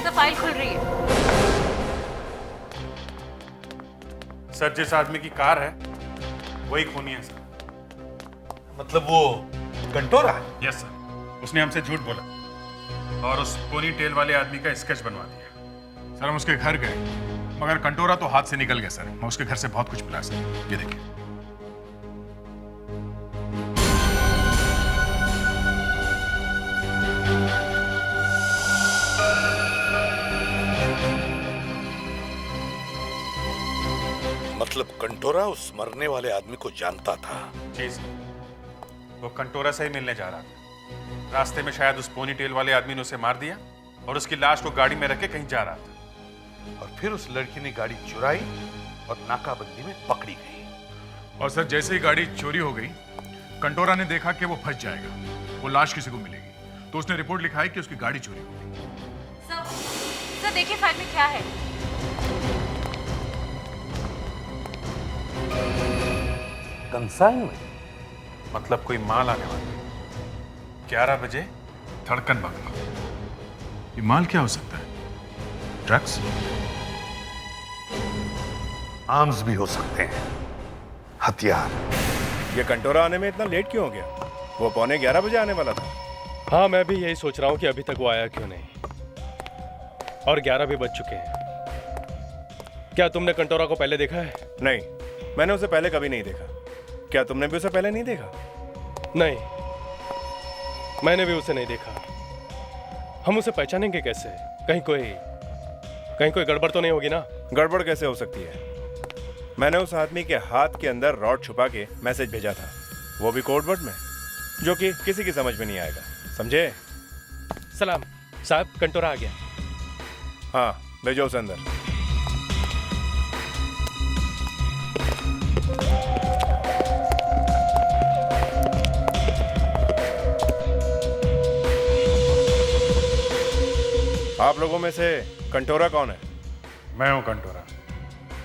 तो फाइल खुल रही है। सर जिस आदमी की कार है वही खूनी है सर। मतलब वो कंटोरा? यस सर, उसने हमसे झूठ बोला और उस पोनी टेल वाले आदमी का स्केच बनवा दिया। सर हम उसके घर गए, मगर कंटोरा तो हाथ से निकल गया सर। मैं उसके घर से बहुत कुछ मिला सर, ये देखिए। मतलब कंटोरा उस मरने वाले आदमी को जानता था? जी सर, वो कंटोरा से ही मिलने जा रहा था। रास्ते में शायद उस पोनी टेल वाले आदमी ने उसे मार दिया और उसकी लाश को गाड़ी में रख के कहीं जा रहा था। और फिर उस लड़की ने गाड़ी चुराई और नाकाबंदी में पकड़ी गई। और सर जैसे ही गाड़ी चोरी हो गई, कंटोरा ने देखा कि वो फंस जाएगा, वो लाश किसी को मिलेगी, तो उसने रिपोर्ट लिखाई कि उसकी गाड़ी चोरी हो गई। सर देखिए फाइल में क्या है। कंसाइनमेंट? मतलब कोई माल आने वाला है। 11 बजे धड़कन बंगला। ये माल क्या हो सकता है? ड्रग्स? आर्म्स भी हो सकते हैं, हथियार। ये कंटोरा आने में इतना लेट क्यों हो गया? वो 11:15 बजे आने वाला था। हाँ मैं भी यही सोच रहा हूँ कि अभी तक वो आया क्यों नहीं, और 11 भी बज चुके हैं। क्या तुमने कंटोरा को पहले देखा है? नहीं, मैंने उसे पहले कभी नहीं देखा। क्या तुमने भी उसे पहले नहीं देखा? नहीं, मैंने भी उसे नहीं देखा। हम उसे पहचानेंगे कैसे? कहीं कोई गड़बड़ तो नहीं होगी ना? गड़बड़ कैसे हो सकती है? मैंने उस आदमी के हाथ के अंदर रॉड छुपा के मैसेज भेजा था, वो भी कोड वर्ड में, जो कि किसी की समझ में नहीं आएगा, समझे? सलाम साहब, कंटोरा आ गया। हाँ भेजो उसे अंदर। आप लोगों में से कंटोरा कौन है? मैं हूं कंटोरा,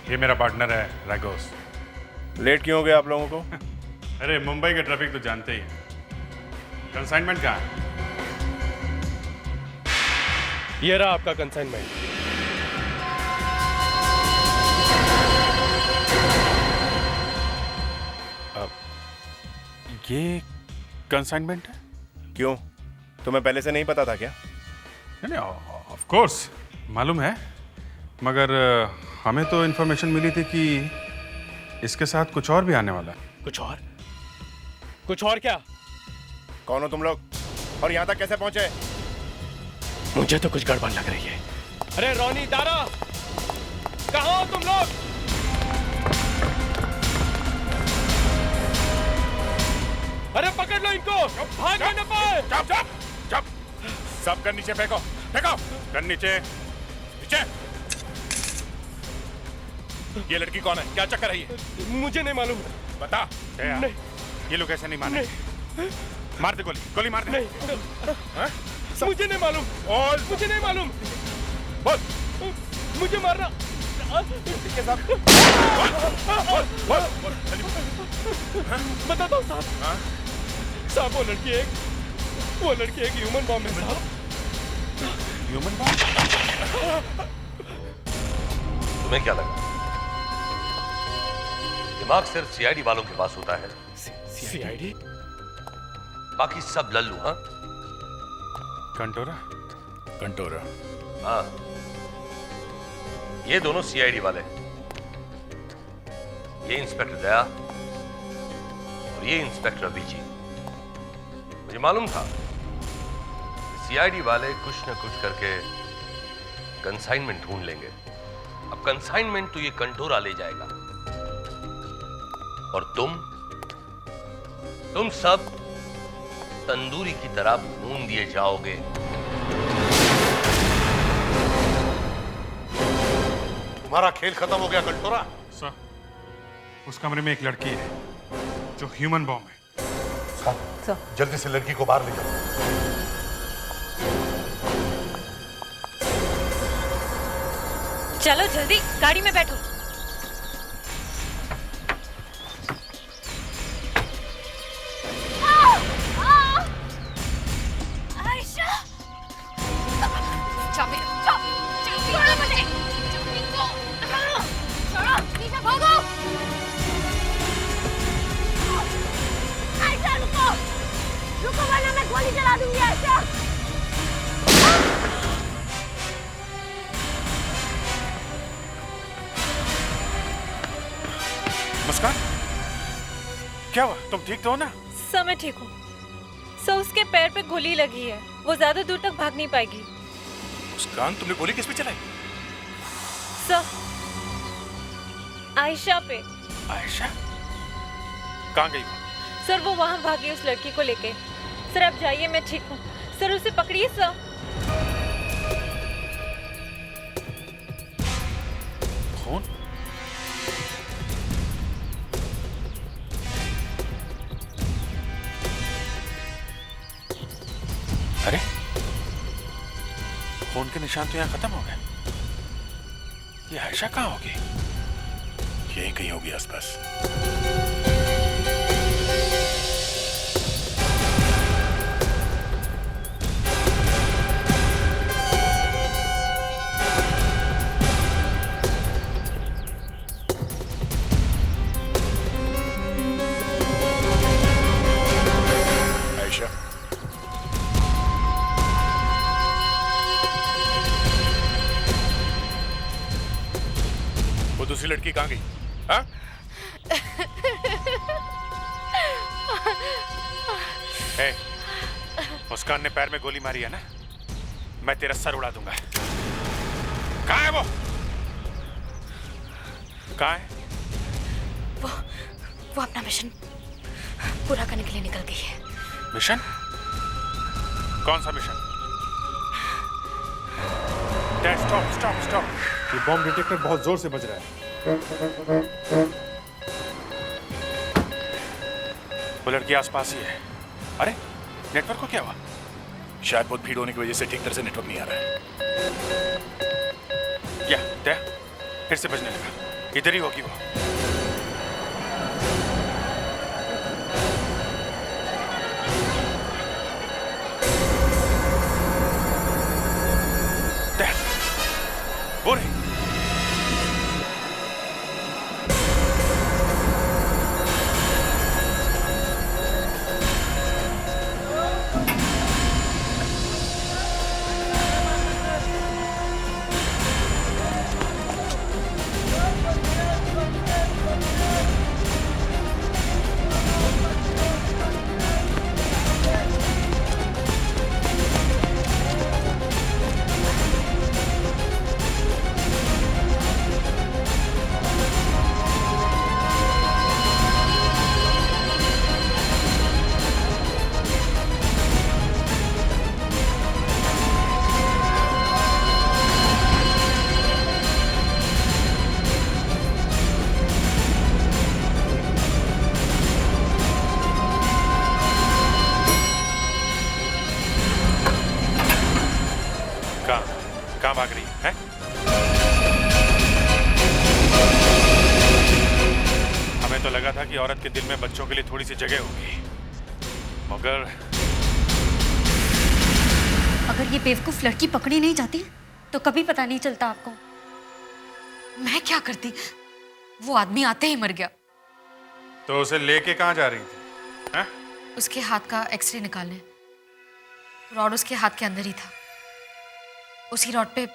ये मेरा पार्टनर है रागोस। लेट क्यों हो गए आप लोगों को? अरे मुंबई का ट्रैफिक तो जानते ही हैं। कंसाइनमेंट कहाँ है? ये रहा आपका कंसाइनमेंट। ये कंसाइनमेंट है? क्यों, तुम्हें पहले से नहीं पता था क्या? नहीं, ऑफ कोर्स मालूम है, मगर हमें तो इन्फॉर्मेशन मिली थी कि इसके साथ कुछ और भी आने वाला है। कुछ और? कुछ और क्या? कौन हो तुम लोग और यहाँ तक कैसे पहुंचे? मुझे तो कुछ गड़बड़ लग रही है। अरे रोनी, दारा, कहाँ हो तुम लोग? अरे पकड़ लो इनको, भाग न पाए। चुप चुप चुप, सब गन नीचे फेंको, फेंको गन नीचे, नीचे। ये लड़की कौन है? क्या चक्कर है ये? मुझे नहीं मालूम। बता। नहीं, ये लोग ऐसे नहीं माने। मार दे गोली, गोली मार दे। नहीं, मुझे नहीं मालूम। और मुझे नहीं मालूम। बोल। मुझे मारना। बताता हूँ साहब। साहब वो लड़की एक ह्यूमन बॉम्ब है साहब। Human bomb? तुम्हें क्या लगा दिमाग सिर्फ सीआईडी वालों के पास होता है? सीआईडी? बाकी सब लल्लू। हाँ, कंटोरा। हाँ, ये दोनों सीआईडी वाले हैं। ये इंस्पेक्टर दया और ये इंस्पेक्टर अभिजीत। मुझे मालूम था सीआईडी वाले कुछ न कुछ करके कंसाइनमेंट ढूंढ लेंगे। अब कंसाइनमेंट तो ये कंटोरा ले जाएगा और तुम सब तंदूरी की तरह भून दिए जाओगे। तुम्हारा खेल खत्म हो गया कंटोरा। सर, उस कमरे में एक लड़की है जो ह्यूमन बॉम्ब है। जल्दी से लड़की को बाहर ले जाओ। चलो जल्दी गाड़ी में बैठो। आयशा! चाबी छोड़ो मुझे! चाबी को छोड़ो! नीचे भागो! आयशा रुको! रुको वरना मैं गोली चला दूंगी आयशा! मुस्कान, क्या हुआ? तुम ठीक तो हो ना? सर मैं ठीक हूँ। सर उसके पैर पे गोली लगी है, वो ज्यादा दूर तक भाग नहीं पाएगी। मुस्कान, तुमने गोली किस पे चलाई? सर आयशा पे। आयशा? कहाँ गई वो? सर वो वहाँ भागी उस लड़की को लेके। सर आप जाइए, मैं ठीक हूँ। सर उसे पकड़िए सर। फोन? अरे फोन के निशान तो यहाँ खत्म हो गए। ये आयशा कहाँ होगी? यहीं कहीं होगी आसपास। दूसरी लड़की कहाँ गई? हाँ? मुस्कान ने पैर में गोली मारी है ना? मैं तेरा सर उड़ा दूंगा। कहाँ है वो? कहाँ है? वो अपना मिशन पूरा करने के लिए निकल गई है। मिशन? कौन सा मिशन? Stop stop stop. ये बॉम्ब डिटेक्टर बहुत जोर से बज रहा है। वो लड़की आसपास ही है। अरे नेटवर्क को क्या हुआ? शायद बहुत भीड़ होने की वजह से ठीक तरह से नेटवर्क नहीं आ रहा है। क्या दया फिर से बजने लगा। इधर ही होगी वो। दया वो रही। कहाँ भाग रही है? हमें तो लगा था कि औरत के दिल में बच्चों के लिए थोड़ी सी जगह होगी, मगर अगर ये बेवकूफ लड़की पकड़ी नहीं जाती तो कभी पता नहीं चलता आपको। मैं क्या करती, वो आदमी आते ही मर गया। तो उसे लेके कहाँ जा रही थी? हैं? उसके हाथ का एक्सरे निकालने। रॉड उसके हाथ के अंदर ही था। उसी रॉड पे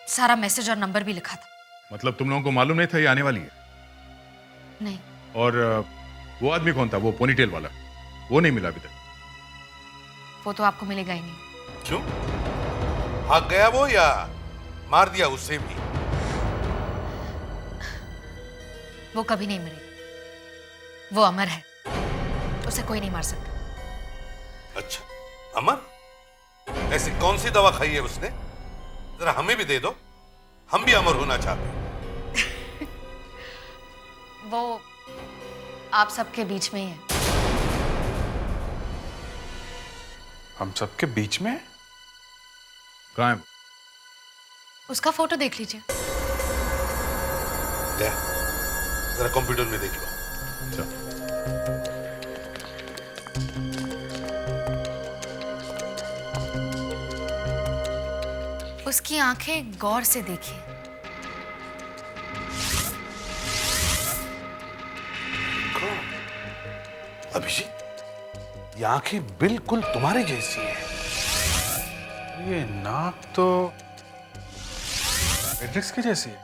सारा मैसेज और नंबर भी लिखा था। मतलब तुम लोगों को मालूम नहीं था ये आने वाली है? नहीं। और वो आदमी कौन था, वो पोनीटेल वाला? वो नहीं मिला अभी तक? वो तो आपको मिलेगा ही नहीं। क्यों? भाग गया वो या मार दिया उसे भी? वो कभी नहीं मरेगा। वो अमर है, उसे कोई नहीं मार सकता। अच्छा, अमर? ऐसी कौन सी दवा खाई है उसने? जरा हमें भी दे दो, हम भी अमर होना चाहते हैं। वो आप सबके बीच में ही है। हम सबके बीच में? कहाँ है? उसका फोटो देख लीजिए। ले, जरा कंप्यूटर में देख लो। उसकी आंखें गौर से देखिए। अभिजीत, ये आंखें बिल्कुल तुम्हारे जैसी हैं। ये नाक तो मैट्रिक्स की जैसी है।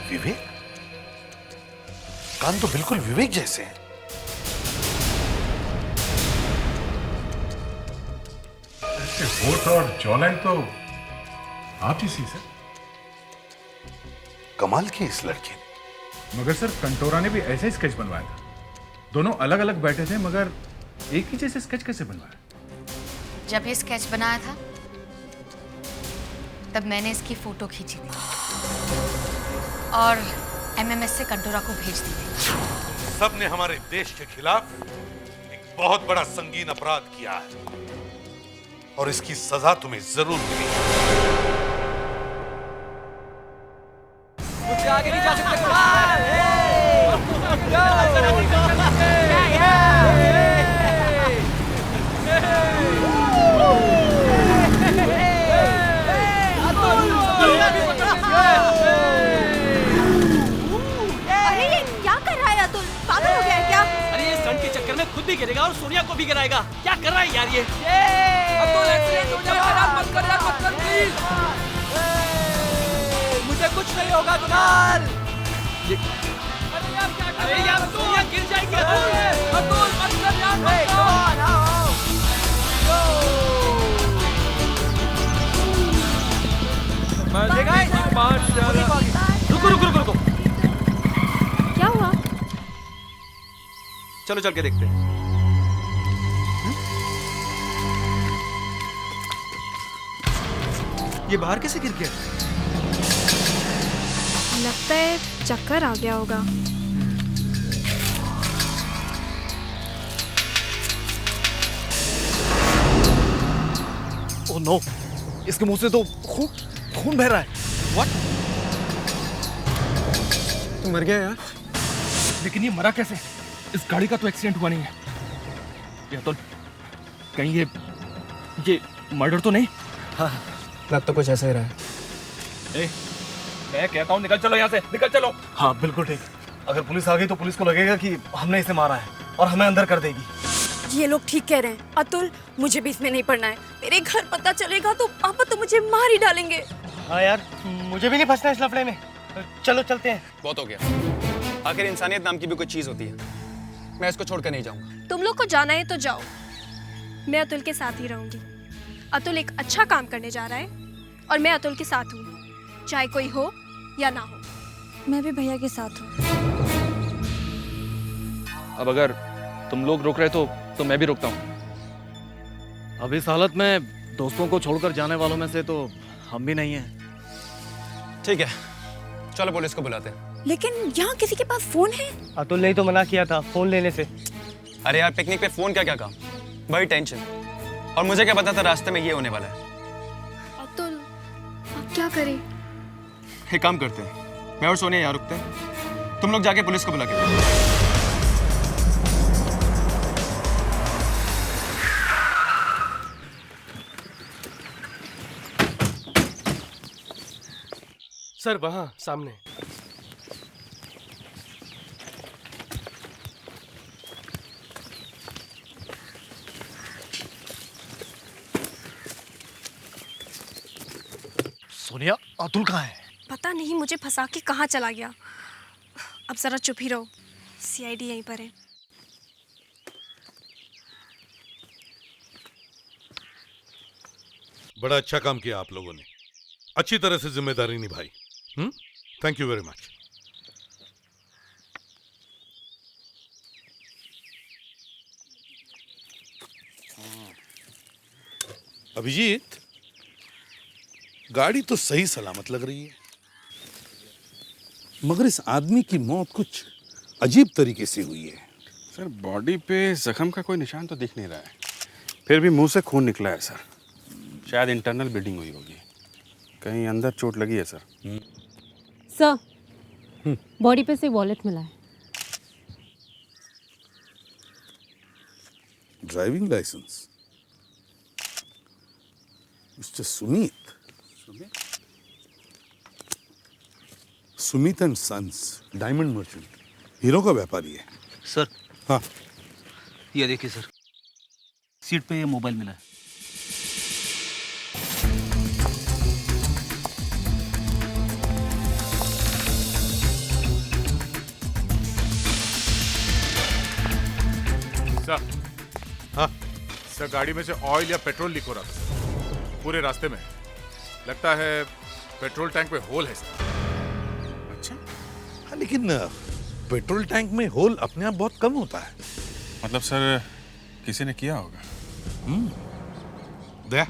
विवेक, कान तो बिल्कुल विवेक जैसे हैं। होठ और जॉलाइन तो आप जैसी सर। कमाल की इस लड़की ने। मगर सर कंटोरा ने भी ऐसा ही स्केच बनवाया था। दोनों अलग अलग बैठे थे, मगर एक ही जैसे स्केच कैसे बनवाया? जब ये स्केच बनाया था तब मैंने इसकी फोटो खींची थी और एमएमएस से कंटोरा को भेज दी थी। सब ने हमारे देश के खिलाफ एक बहुत बड़ा संगीन अपराध किया है और इसकी सजा तुम्हें जरूर मिलेगी। मुझसे आगे नहीं जा सकते। अरे ये क्या कर रहा है अतुल? पागल हो गया है क्या? अरे ये स्टंट के चक्कर में खुद भी गिरेगा और सोनिया को भी गिराएगा। क्या कर रहा है यार ये? अतुल एक्सीडेंट हो जाएगा यार, मत कर प्लीज। मुझे कुछ नहीं होगा यार। अरे यार सोनिया गिर जाएगी। अतुल मत कर यार, मत कर। रुको रुको रुको रुको। क्या हुआ? चलो चल के देखते हैं। ये बाहर कैसे गिर गया? लगता है चक्कर आ गया होगा। ओह नो, इसके मुंह से तो खून बह रहा है। What? तो मर गया यार। लेकिन ये मरा कैसे? इस गाड़ी का तो एक्सीडेंट हुआ नहीं है। या तो कहीं ये मर्डर तो नहीं? हाँ, लग तो कुछ ऐसा ही रहा है। मैं कहता हूँ निकल चलो यहाँ से, निकल चलो। हाँ बिल्कुल ठीक। अगर पुलिस आ गई तो पुलिस को लगेगा कि हमने इसे मारा है और हमें अंदर कर देगी। ये लोग ठीक कह रहे हैं अतुल, मुझे भी इसमें नहीं पड़ना है। मेरे घर पता चलेगा तो पापा तो मुझे मार ही डालेंगे। हाँ यार, मुझे भी नहीं फंसना इस लफड़े में। चलो चलते हैं। बहुत हो गया। आखिर इंसानियत नाम की भी कोई चीज होती है। मैं इसको छोड़कर नहीं जाऊंगा। तुम लोग को जाना है तो जाओ, मैं अतुल के साथ ही रहूंगी। अतुल एक अच्छा काम करने जा रहा है और मैं अतुल के साथ हूँ, चाहे कोई हो या ना हो। मैं भी भैया के साथ हूँ। अब अगर तुम लोग रोक रहे तो मैं भी रोकता हूँ। अब इस हालत में दोस्तों को छोड़कर जाने वालों में से तो हम भी नहीं हैं। ठीक है, चलो पुलिस को बुलाते हैं। लेकिन यहाँ किसी के पास फोन है? अतुल ने तो मना किया था फोन लेने से। अरे यार पिकनिक पे फोन क्या क्या काम, बड़ी टेंशन। और मुझे क्या पता था रास्ते में ये होने वाला है। अतुल, अब क्या करें? एक काम करते हैं, मैं और सोनिया यहाँ रुकते हैं, तुम लोग जाके पुलिस को बुला के दो। सर वहां सामने। सोनिया, अतुल कहाँ है? पता नहीं, मुझे फंसा के कहाँ चला गया। अब जरा चुप ही रहो, सीआईडी यहीं पर है। बड़ा अच्छा काम किया आप लोगों ने, अच्छी तरह से जिम्मेदारी निभाई। Thank you very much. Abhijeet, गाड़ी तो सही सलामत लग रही है, मगर इस आदमी की मौत कुछ अजीब तरीके से हुई है। सर बॉडी पे जख्म का कोई निशान तो दिख नहीं रहा है, फिर भी मुंह से खून निकला है सर। शायद इंटरनल ब्लीडिंग हुई होगी, कहीं अंदर चोट लगी है सर। सर, बॉडी पे से वॉलेट मिला है। Driving licence, mister Sumit. Sumit and sons, diamond merchant, हीरो का व्यापारी है। सर, हाँ, ये देखिए सर, सीट पे ये मोबाइल मिला है। सर, हाँ सर, गाड़ी में से ऑयल या पेट्रोल लीक हो रहा था पूरे रास्ते में। लगता है पेट्रोल टैंक में होल है सर। अच्छा, हाँ, लेकिन पेट्रोल टैंक में होल अपने आप बहुत कम होता है। मतलब सर किसी ने किया होगा। दया,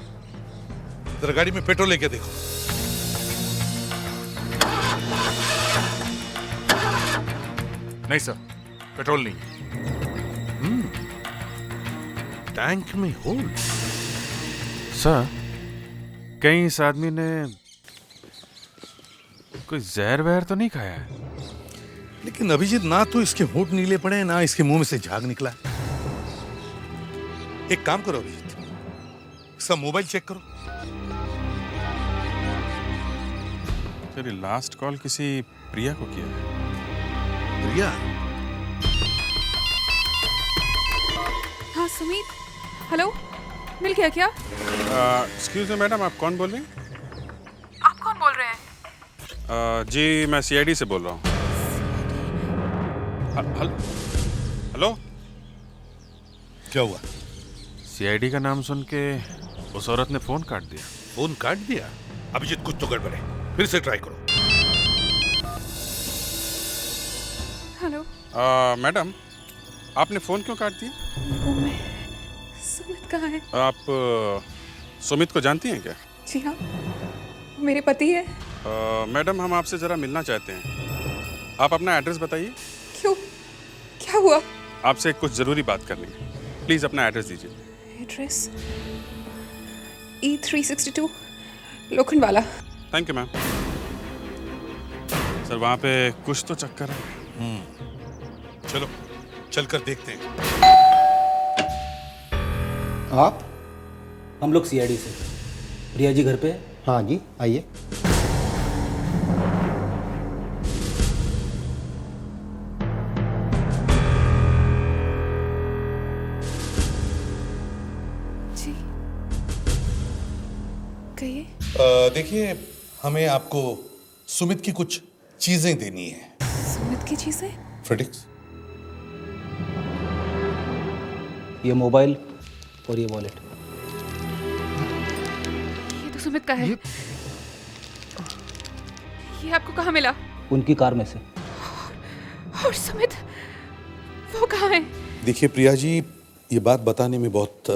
जरा गाड़ी में पेट्रोल लेके देखो। नहीं सर, पेट्रोल नहीं है। टैंक में होल। सर, कहीं इस आदमी ने कोई जहर वहर तो नहीं खाया है? लेकिन अभिजीत, ना तो इसके होंठ नीले पड़े हैं, ना इसके मुंह में से झाग निकला है। एक काम करो अभिजीत, इसका मोबाइल चेक करो। सर ये लास्ट कॉल किसी प्रिया को किया है। प्रिया? हाँ सुमित, हेलो, मिल गया क्या? एक्सक्यूज मी मैडम, आप कौन बोल रही हैं? आप कौन बोल रहे हैं? जी मैं सीआईडी से बोल रहा हूँ। हेलो, क्या हुआ? सीआईडी का नाम सुन के उस औरत ने फोन काट दिया। फोन काट दिया? अभिजीत, कुछ तो गड़बड़ है, फिर से ट्राई करो। हेलो। मैडम, आपने फोन क्यों काट दिया? सुमित कहाँ है? आप सुमित को जानती हैं क्या? जी हाँ, मेरे पति है। मैडम, हम आपसे जरा मिलना चाहते हैं, आप अपना एड्रेस बताइए। क्यों, क्या हुआ? आपसे कुछ जरूरी बात करनी है, प्लीज अपना एड्रेस दीजिए। Address E362 Lokhandwala. Thank you ma'am. Sir वहाँ पे कुछ तो चक्कर है। चलो चलकर देखते हैं। आप? हम लोग सीआईडी से। प्रिया जी घर पे है? हाँ जी, आइए। जी कहिए। देखिए, हमें आपको सुमित की कुछ चीजें देनी है। सुमित की चीजें? फ्रेडिक्स, ये मोबाइल और ये वॉलेट। ये तो सुमित का है। ये आपको कहाँ मिला? उनकी कार में से। और सुमित, वो कहाँ है? देखिए प्रिया जी, ये बात बताने में बहुत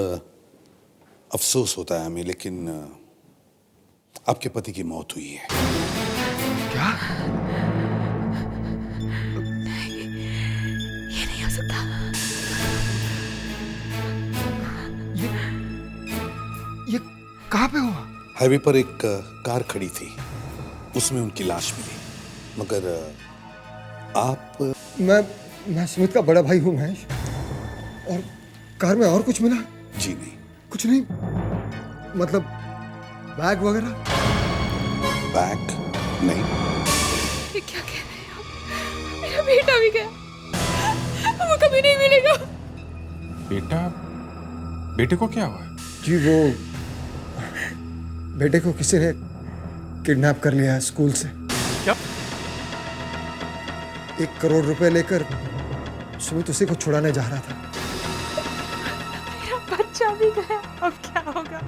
अफसोस होता है हमें, लेकिन आपके पति की मौत हुई है। क्या? नहीं, ये नहीं हो सकता। कहाँ पे हुआ? हाईवे पर एक कार खड़ी थी, उसमें उनकी लाश मिली। मगर आप? मैं सुमित का बड़ा भाई हूँ महेश। और कार में और कुछ मिला? जी नहीं। कुछ नहीं? मतलब बैग वगैरह? बैग नहीं। ये क्या कह रहे हो? मेरा बेटा भी गया, वो कभी नहीं मिलेगा। बेटे को क्या हुआ? जी वो बेटे को किसी ने किडनैप कर लिया है स्कूल से। क्या? 1 करोड़ रुपए लेकर सुमित उसी को छुड़ाने जा रहा था। मेरा बच्चा भी गया, अब क्या होगा?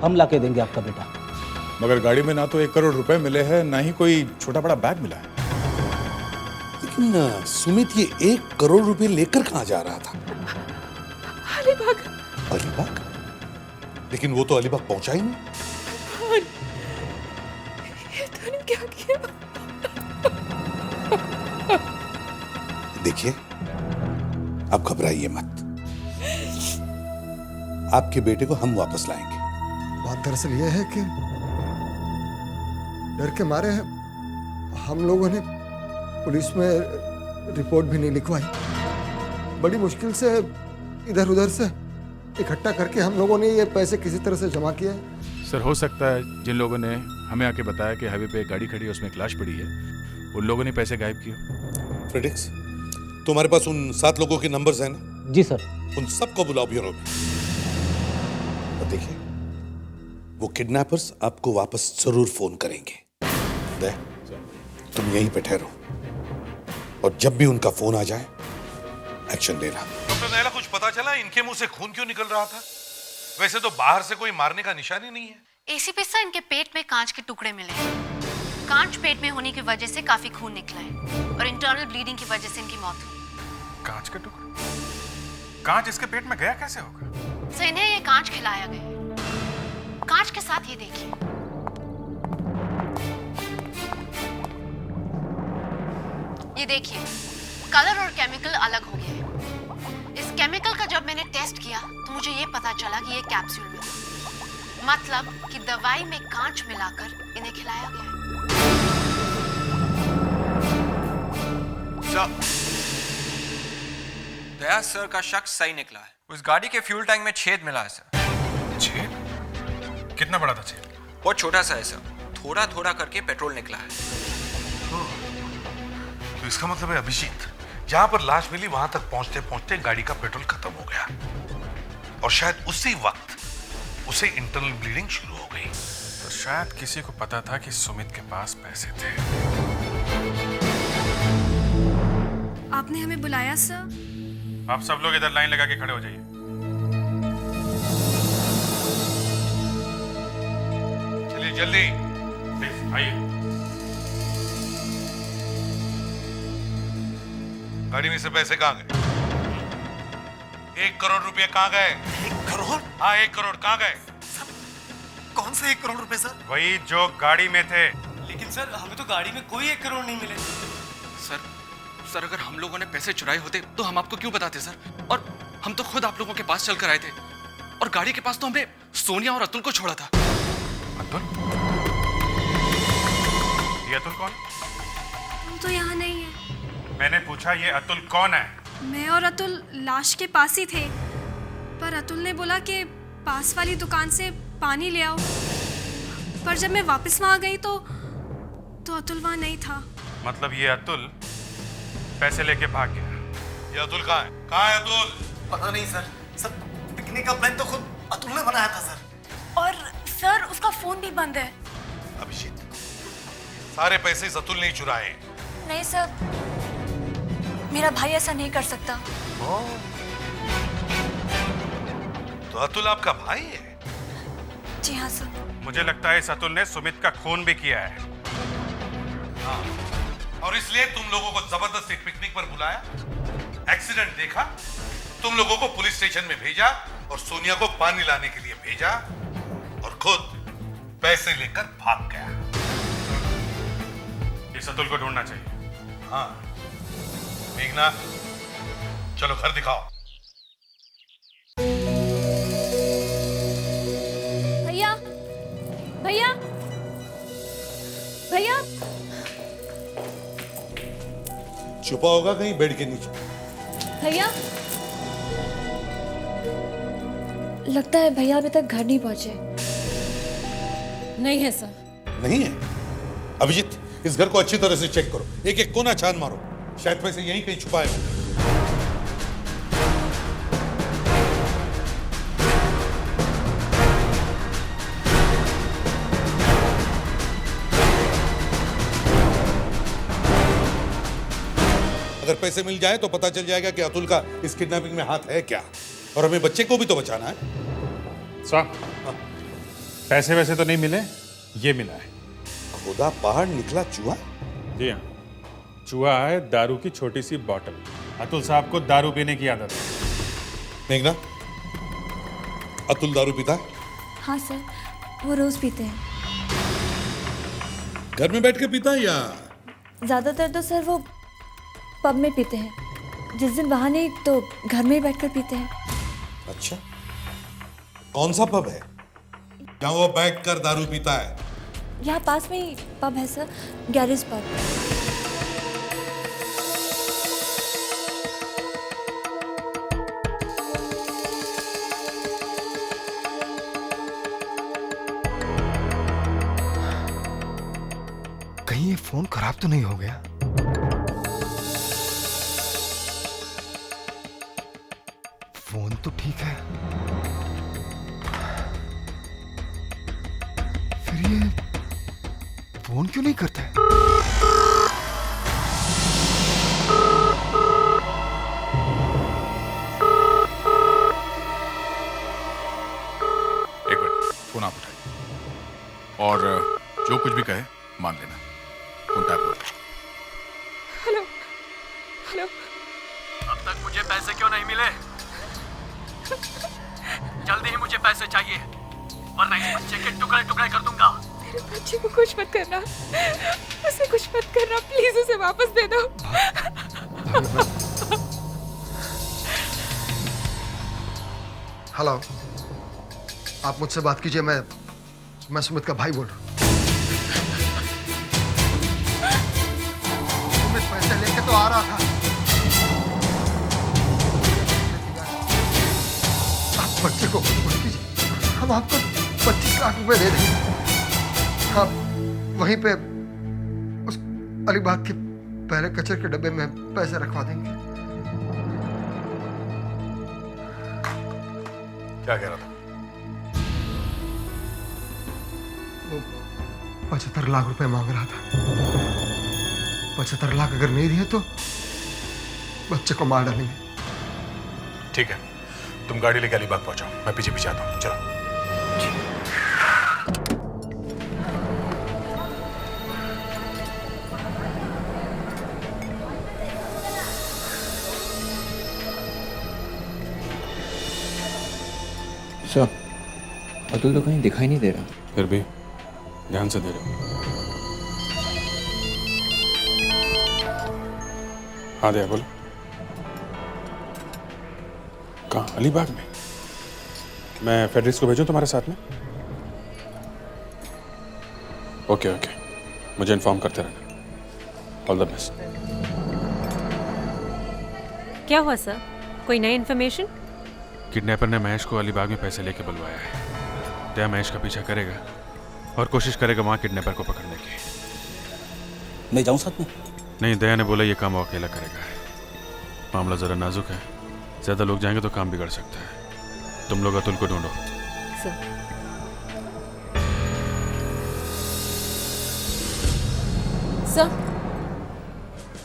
हम लाके देंगे आपका बेटा। मगर गाड़ी में ना तो 1 करोड़ रुपए मिले हैं, ना ही कोई छोटा बड़ा बैग मिला है। लेकिन सुमित ये 1 करोड़ रुपए लेकर कहाँ जा रहा था? अलीबाग। अलीबाग? लेकिन वो तो अलीबाग पहुंचा ही नहीं। ये तूने क्या किया? देखिए, आप घबराइए मत। आपके बेटे को हम वापस लाएंगे। बात दरअसल ये है कि डर के मारे हम लोगों ने पुलिस में रिपोर्ट भी नहीं लिखवाई। बड़ी मुश्किल से इधर उधर से इकट्ठा करके हम लोगों ने ये पैसे किसी तरह से जमा किए। सर, हो सकता है जिन लोगों ने हमें आके बताया कि हाईवे पे एक गाड़ी खड़ी है, उसमें एक लाश पड़ी है, उन लोगों ने पैसे गायब किए। फ्रेडिक्स, तुम्हारे पास उन 7 लोगों के नंबर्स हैं ना? जी सर। उन सबको बुलाओ ब्यूरो में। और देखिए, वो किडनैपर्स आपको वापस जरूर फोन करेंगे। दे, तुम यहीं पे ठहरो और जब भी उनका फोन आ जाए एक्शन लेना। डॉक्टर नैला, कुछ पता चला इनके मुंह से खून क्यों निकल रहा था? वैसे तो बाहर से कोई मारने का निशान ही नहीं है। एसीपी सर, इनके पेट में कांच के टुकड़े मिले हैं। कांच पेट में होने की वजह से काफी खून निकला है और इंटरनल ब्लीडिंग की वजह से इनकी मौत हुई। कांच के टुकड़े? कांच इसके पेट में गया कैसे होगा? सर, इन्हें ये कांच खिलाया गया है। कांच के साथ ये देखिए, ये देखिए, कलर और केमिकल अलग हो गया है। इस केमिकल का जब मैंने टेस्ट किया तो मुझे ये पता चला कि ये कैप्सूल में, मतलब कि दवाई में कांच मिलाकर इन्हें खिलाया गया है। दया सर का शक सही निकला है। उस गाड़ी के फ्यूल टैंक में छेद मिला है सर। छेद? कितना बड़ा था छेद? बहुत छोटा सा है सर, थोड़ा थोड़ा करके पेट्रोल निकला है। तो इसका मतलब है अभिजीत जहां पर लाश मिली वहां तक पहुंचते पहुंचते गाड़ी का पेट्रोल खत्म हो गया और शायद उसी वक्त उसे इंटरनल ब्लीडिंग शुरू हो गई। तो शायद किसी को पता था कि सुमित के पास पैसे थे। आपने हमें बुलाया सर? आप सब लोग इधर लाइन लगा के खड़े हो जाइए। चलिए जल्दी, प्लीज आइए। गाड़ी में से पैसे कहाँ गए? 1 करोड़ रुपए कहाँ गए? 1 करोड़? हाँ, 1 करोड़ कहाँ गए? कौन से 1 करोड़ रुपए सर? वही जो गाड़ी में थे। लेकिन सर, हमें तो गाड़ी में कोई 1 करोड़ नहीं मिले। सर अगर हम लोगों ने पैसे चुराए होते तो हम आपको क्यों बताते सर? और हम तो खुद आप लोगों के पास चल कर आए थे और गाड़ी के पास तो हमने सोनिया और अतुल को छोड़ा था। अतुल? ये अतुल कौन? तुम तो यहाँ नहीं है। मैंने पूछा ये अतुल कौन है? मैं और अतुल लाश के पास ही थे, पर अतुल ने बोला कि पास वाली दुकान से पानी ले आओ। पर जब मैं वापस वहां गई तो अतुल वहां नहीं था। मतलब ये अतुल पैसे लेके भाग गया। ये अतुल कहाँ है? कहाँ है अतुल? पता नहीं सर। सर, पिकनिक का प्लान तो खुद अतुल ने बनाया था सर। और सर, उसका फोन भी बंद है। अभिजीत, सारे पैसे इस अतुल ने चुराए। नहीं सर, मेरा भाई ऐसा नहीं कर सकता। तो अतुल आपका भाई है? जी हाँ सर। मुझे लगता है इस अतुल ने सुमित का खून भी किया है। हाँ, और इसलिए तुम लोगों को जबरदस्ती पिकनिक पर बुलाया, एक्सीडेंट देखा, तुम लोगों को पुलिस स्टेशन में भेजा और सोनिया को पानी लाने के लिए भेजा और खुद पैसे लेकर भाग गया। इस अतुल को ढूंढना चाहिए। हाँ, मेघना, चलो घर दिखाओ। भैया, भैया भैया छुपा होगा कहीं बेड के नीचे। भैया लगता है भैया अभी तक घर नहीं पहुंचे। नहीं है सर। नहीं है? अभिजीत, इस घर को अच्छी तरह से चेक करो, एक एक कोना छान मारो, शायद पैसे यहीं कहीं छुपाए होंगे। अगर पैसे मिल जाए तो पता चल जाएगा कि अतुल का इस किडनैपिंग में हाथ है क्या, और हमें बच्चे को भी तो बचाना है। साहब, पैसे वैसे तो नहीं मिले, ये मिला है। खुदा पहाड़ निकला चूहा? जी हाँ, चूहा है दारू की छोटी सी बॉटल। अतुल साहब को दारू पीने की आदत है। मेघना, अतुल दारू पीता है? हाँ सर, वो रोज पीते हैं। घर में बैठ के पीता है या? ज्यादातर तो सर वो पब में पीते हैं, जिस दिन वहां नहीं तो घर में ही बैठकर पीते हैं। अच्छा, कौन सा पब है जहाँ वो बैठकर दारू पीता है? यहाँ पास में ही पब है सर, गैरेज पब। कहीं ये फोन खराब तो नहीं हो गया? फोन तो ठीक है, फिर ये फोन क्यों नहीं करता है? एक मिनट, फोन आप उठाइए और जो कुछ भी कहे मान लेना। फोन टैप हो। Hello hello. अब तक मुझे पैसे क्यों नहीं मिले? जल्दी ही मुझे पैसे चाहिए, वरना इस बच्चे के टुकड़े टुकड़े कर दूंगा। मेरे बच्चे को कुछ मत करना, उसे कुछ मत करना, प्लीज उसे वापस दे दो। हेलो, आप मुझसे बात कीजिए, मैं सुमित का भाई बोल रहा हूँ। सुमित पैसे लेके तो आ रहा था। आप बच्चे को मत कीजिए, हम आपको 25 लाख रुपए दे देंगे। आप वहीं पे उस अलीबाग के पहले कचरे के डब्बे में पैसे रखवा देंगे। क्या कह रहा था? वो 75 लाख रुपए मांग रहा था। 75 लाख अगर नहीं दिए तो बच्चे को मार डालेंगे। ठीक है, तुम गाड़ी लेके अलीबाग पहुंचाओ, मैं पीछे पीछे आता हूँ। चलो। सर, अतुल तो कहीं दिखाई नहीं दे रहा। फिर भी ध्यान से दे रहे हो। हाँ दया, बोलो। कहाँ? अलीबाग में? मैं फेडरिक्स को भेजूं तुम्हारे साथ में? ओके ओके, मुझे इन्फॉर्म करते रहना। All the best. क्या हुआ सर, कोई नई इन्फॉर्मेशन? किडनैपर ने महेश को अलीबाग में पैसे लेके बुलवाया है। दया महेश का पीछा करेगा और कोशिश करेगा वहाँ किडनैपर को पकड़ने की। मैं जाऊँ साथ में? नहीं, दया ने बोला ये काम वो अकेला करेगा। मामला ज़रा नाजुक है, ज़्यादा लोग जाएंगे तो काम बिगड़ सकता है। तुम लोग अतुल को ढूंढो। सर। सर,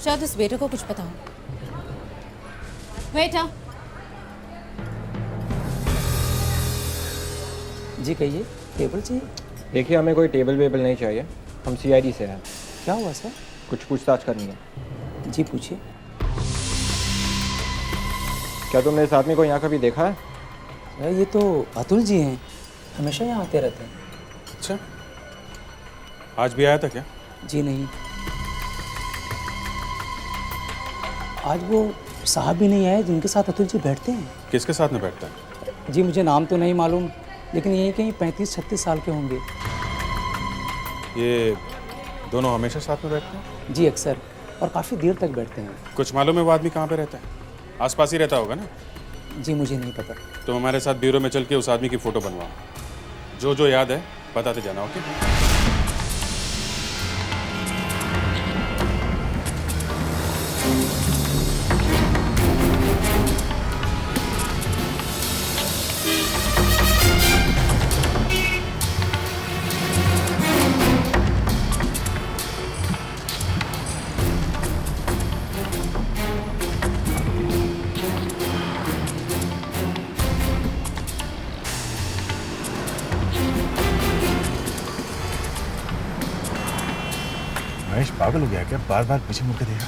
शायद उस बेटे को कुछ पता हो। बेटा। जी कहिए, टेबल चाहिए? देखिए, हमें कोई टेबल वेबल नहीं चाहिए, हम सीआईडी से हैं। क्या हुआ सर? कुछ पूछताछ करनी है। जी पूछिए। क्या तुमने इस आदमी को यहाँ कभी देखा है? सर ये तो अतुल जी हैं, हमेशा यहाँ आते रहते हैं। अच्छा, आज भी आया था क्या? जी नहीं, आज वो साहब भी नहीं आए जिनके साथ अतुल जी बैठते हैं। किसके साथ में बैठता है? जी मुझे नाम तो नहीं मालूम, लेकिन यही कहीं 35-36 साल के होंगे। ये दोनों हमेशा साथ में बैठते हैं? जी अक्सर, और काफ़ी देर तक बैठते हैं। कुछ मालूम है वो आदमी कहाँ पे रहता है? आसपास ही रहता होगा ना? जी मुझे नहीं पता। तुम हमारे साथ ब्यूरो में चल के उस आदमी की फोटो बनवाओ। जो जो याद है बताते जाना, ओके? महेश पागल हो गया क्या? बार बार पीछे मुड़ के देखा।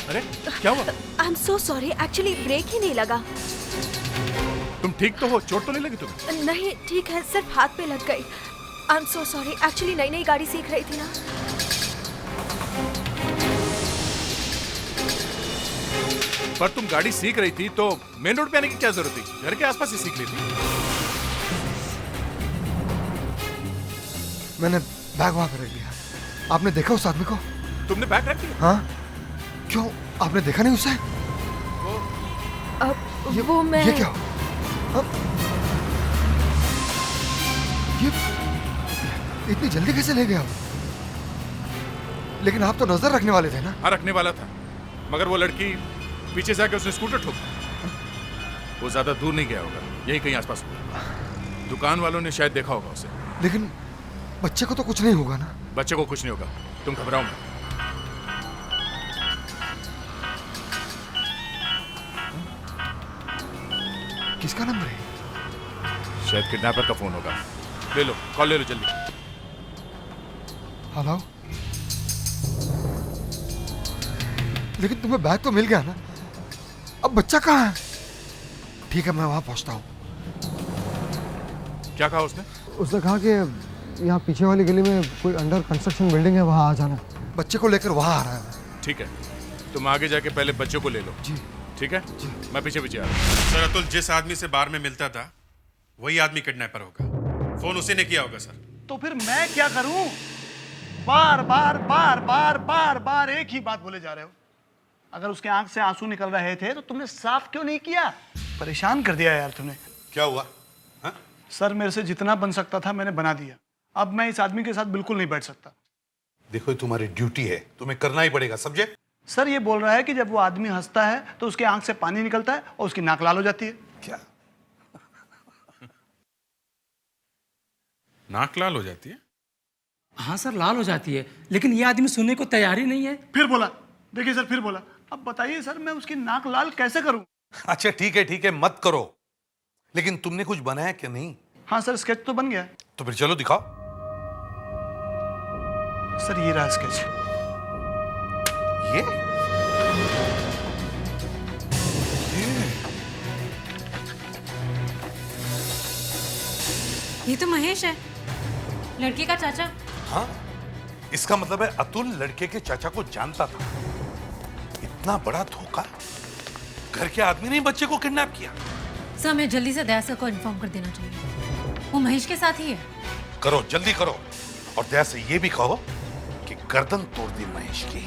अरे क्या हुआ? I am so sorry, actually break ही नहीं लगा। तुम ठीक तो हो? चोट तो नहीं लगी तुम्हें? नहीं ठीक है, सिर्फ हाथ पे लग गई। आई एम सो सॉरी, एक्चुअली नई नई गाड़ी सीख रही थी ना। पर तुम गाड़ी सीख रही थी तो मेन रोड पे आने की क्या जरूरत थी? घर के आसपास ही सीख लेती। मैंने बैग वहां पर रख दिया। आपने देखा उस आदमी को? तुमने बैग रख दिया? हाँ, क्यों आपने देखा नहीं उसे? वो मैं ये क्या? ये इतनी जल्दी कैसे ले गया? लेकिन आप तो नजर रखने वाले थे ना? हाँ रखने वाला था, मगर वो लड़की पीछे से आके उसने स्कूटर ठोक दिया। वो ज्यादा दूर नहीं गया होगा, यही कहीं आसपास होगा। दुकान वालों ने शायद देखा होगा उसे। लेकिन बच्चे को तो कुछ नहीं होगा ना? बच्चे को कुछ नहीं होगा, तुम घबराओ मत। किसका नंबर है? शायद किडनैपर का फोन होगा। ले लो, कॉल ले लो जल्दी। हेलो, लेकिन तुम्हें बैग तो मिल गया ना? अब बच्चा कहाँ है? ठीक है, मैं वहां पहुंचता हूँ। क्या कहा उसने? उसने कहा कि यहाँ पीछे वाली गली में कोई अंडर कंस्ट्रक्शन बिल्डिंग है, वहां आ जाना। बच्चे को लेकर वहां आ रहा है। ठीक है, तुम आगे जाके पहले बच्चों को ले लो। जी ठीक है जी। मैं पीछे पीछे आ रहा हूँ। सर, अतुल जिस आदमी से बार में मिलता था वही आदमी किडनैपर होगा। फोन उसी ने किया होगा सर। तो फिर मैं क्या करूं? बार बार बार बार बार बार एक ही बात बोले जा रहे हो। अगर उसके आंख से आंसू निकल रहे थे तो तुमने साफ क्यों नहीं किया? परेशान कर दिया यार तुमने। क्या हुआ? हा? सर, मेरे से जितना बन सकता था मैंने बना दिया। अब मैं इस आदमी के साथ बिल्कुल नहीं बैठ सकता। देखो, ये तुम्हारी ड्यूटी है, तुम्हें करना ही पड़ेगा, समझे? सर, ये बोल रहा है कि जब वो आदमी हंसता है तो उसके आंख से पानी निकलता है और उसकी नाक लाल हो जाती है। क्या? नाक लाल हो जाती है? हाँ सर, लाल हो जाती है, लेकिन ये आदमी सुनने को तैयार ही नहीं है। फिर बोला, देखिए सर, फिर बोला। अब बताइए सर, मैं उसकी नाक लाल कैसे करूं? अच्छा ठीक है, मत करो। लेकिन तुमने कुछ बनाया क्या? नहीं। हाँ सर, स्केच तो बन गया। तो फिर चलो दिखाओ। सर, ये रहा स्केच। ये तो महेश है, लड़के का चाचा। हाँ, इसका मतलब है अतुल लड़के के चाचा को जानता था। इतना बड़ा धोखा! घर के आदमी ने बच्चे को किडनैप किया। सर, हमें जल्दी से दया सर को इन्फॉर्म कर देना चाहिए। वो महेश के साथ ही है। करो, जल्दी करो। और दया से ये भी कहो कि गर्दन तोड़ दी महेश की।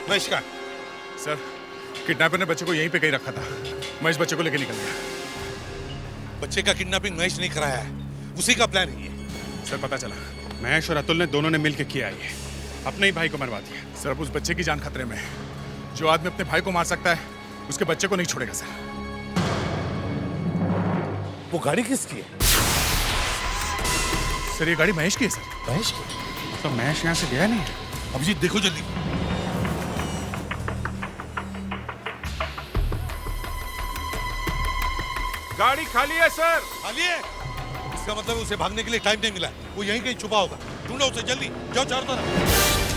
महेश का? सर, किडनैपर ने बच्चे को यहीं पे कहीं रखा था। महेश बच्चे को लेके निकल गया। बच्चे का किडनैपिंग महेश नहीं कराया है, उसी का प्लान है ये। सर पता चला महेश और अतुल ने दोनों ने मिलकर किया ये, अपने ही भाई को मरवा दिया। सर अब उस बच्चे की जान खतरे में है। जो आदमी अपने भाई को मार सकता है उसके बच्चे को नहीं छोड़ेगा सर। वो गाड़ी किसकी है? सर ये गाड़ी महेश की है सर। महेश की? तो महेश यहाँ से गया नहीं है। अभिजीत देखो जल्दी। गाड़ी खाली है सर। खाली है? इसका मतलब उसे भागने के लिए टाइम नहीं मिला। वो यहीं कहीं छुपा होगा। ढूंढो उसे जल्दी, जाओ चारों तरफ।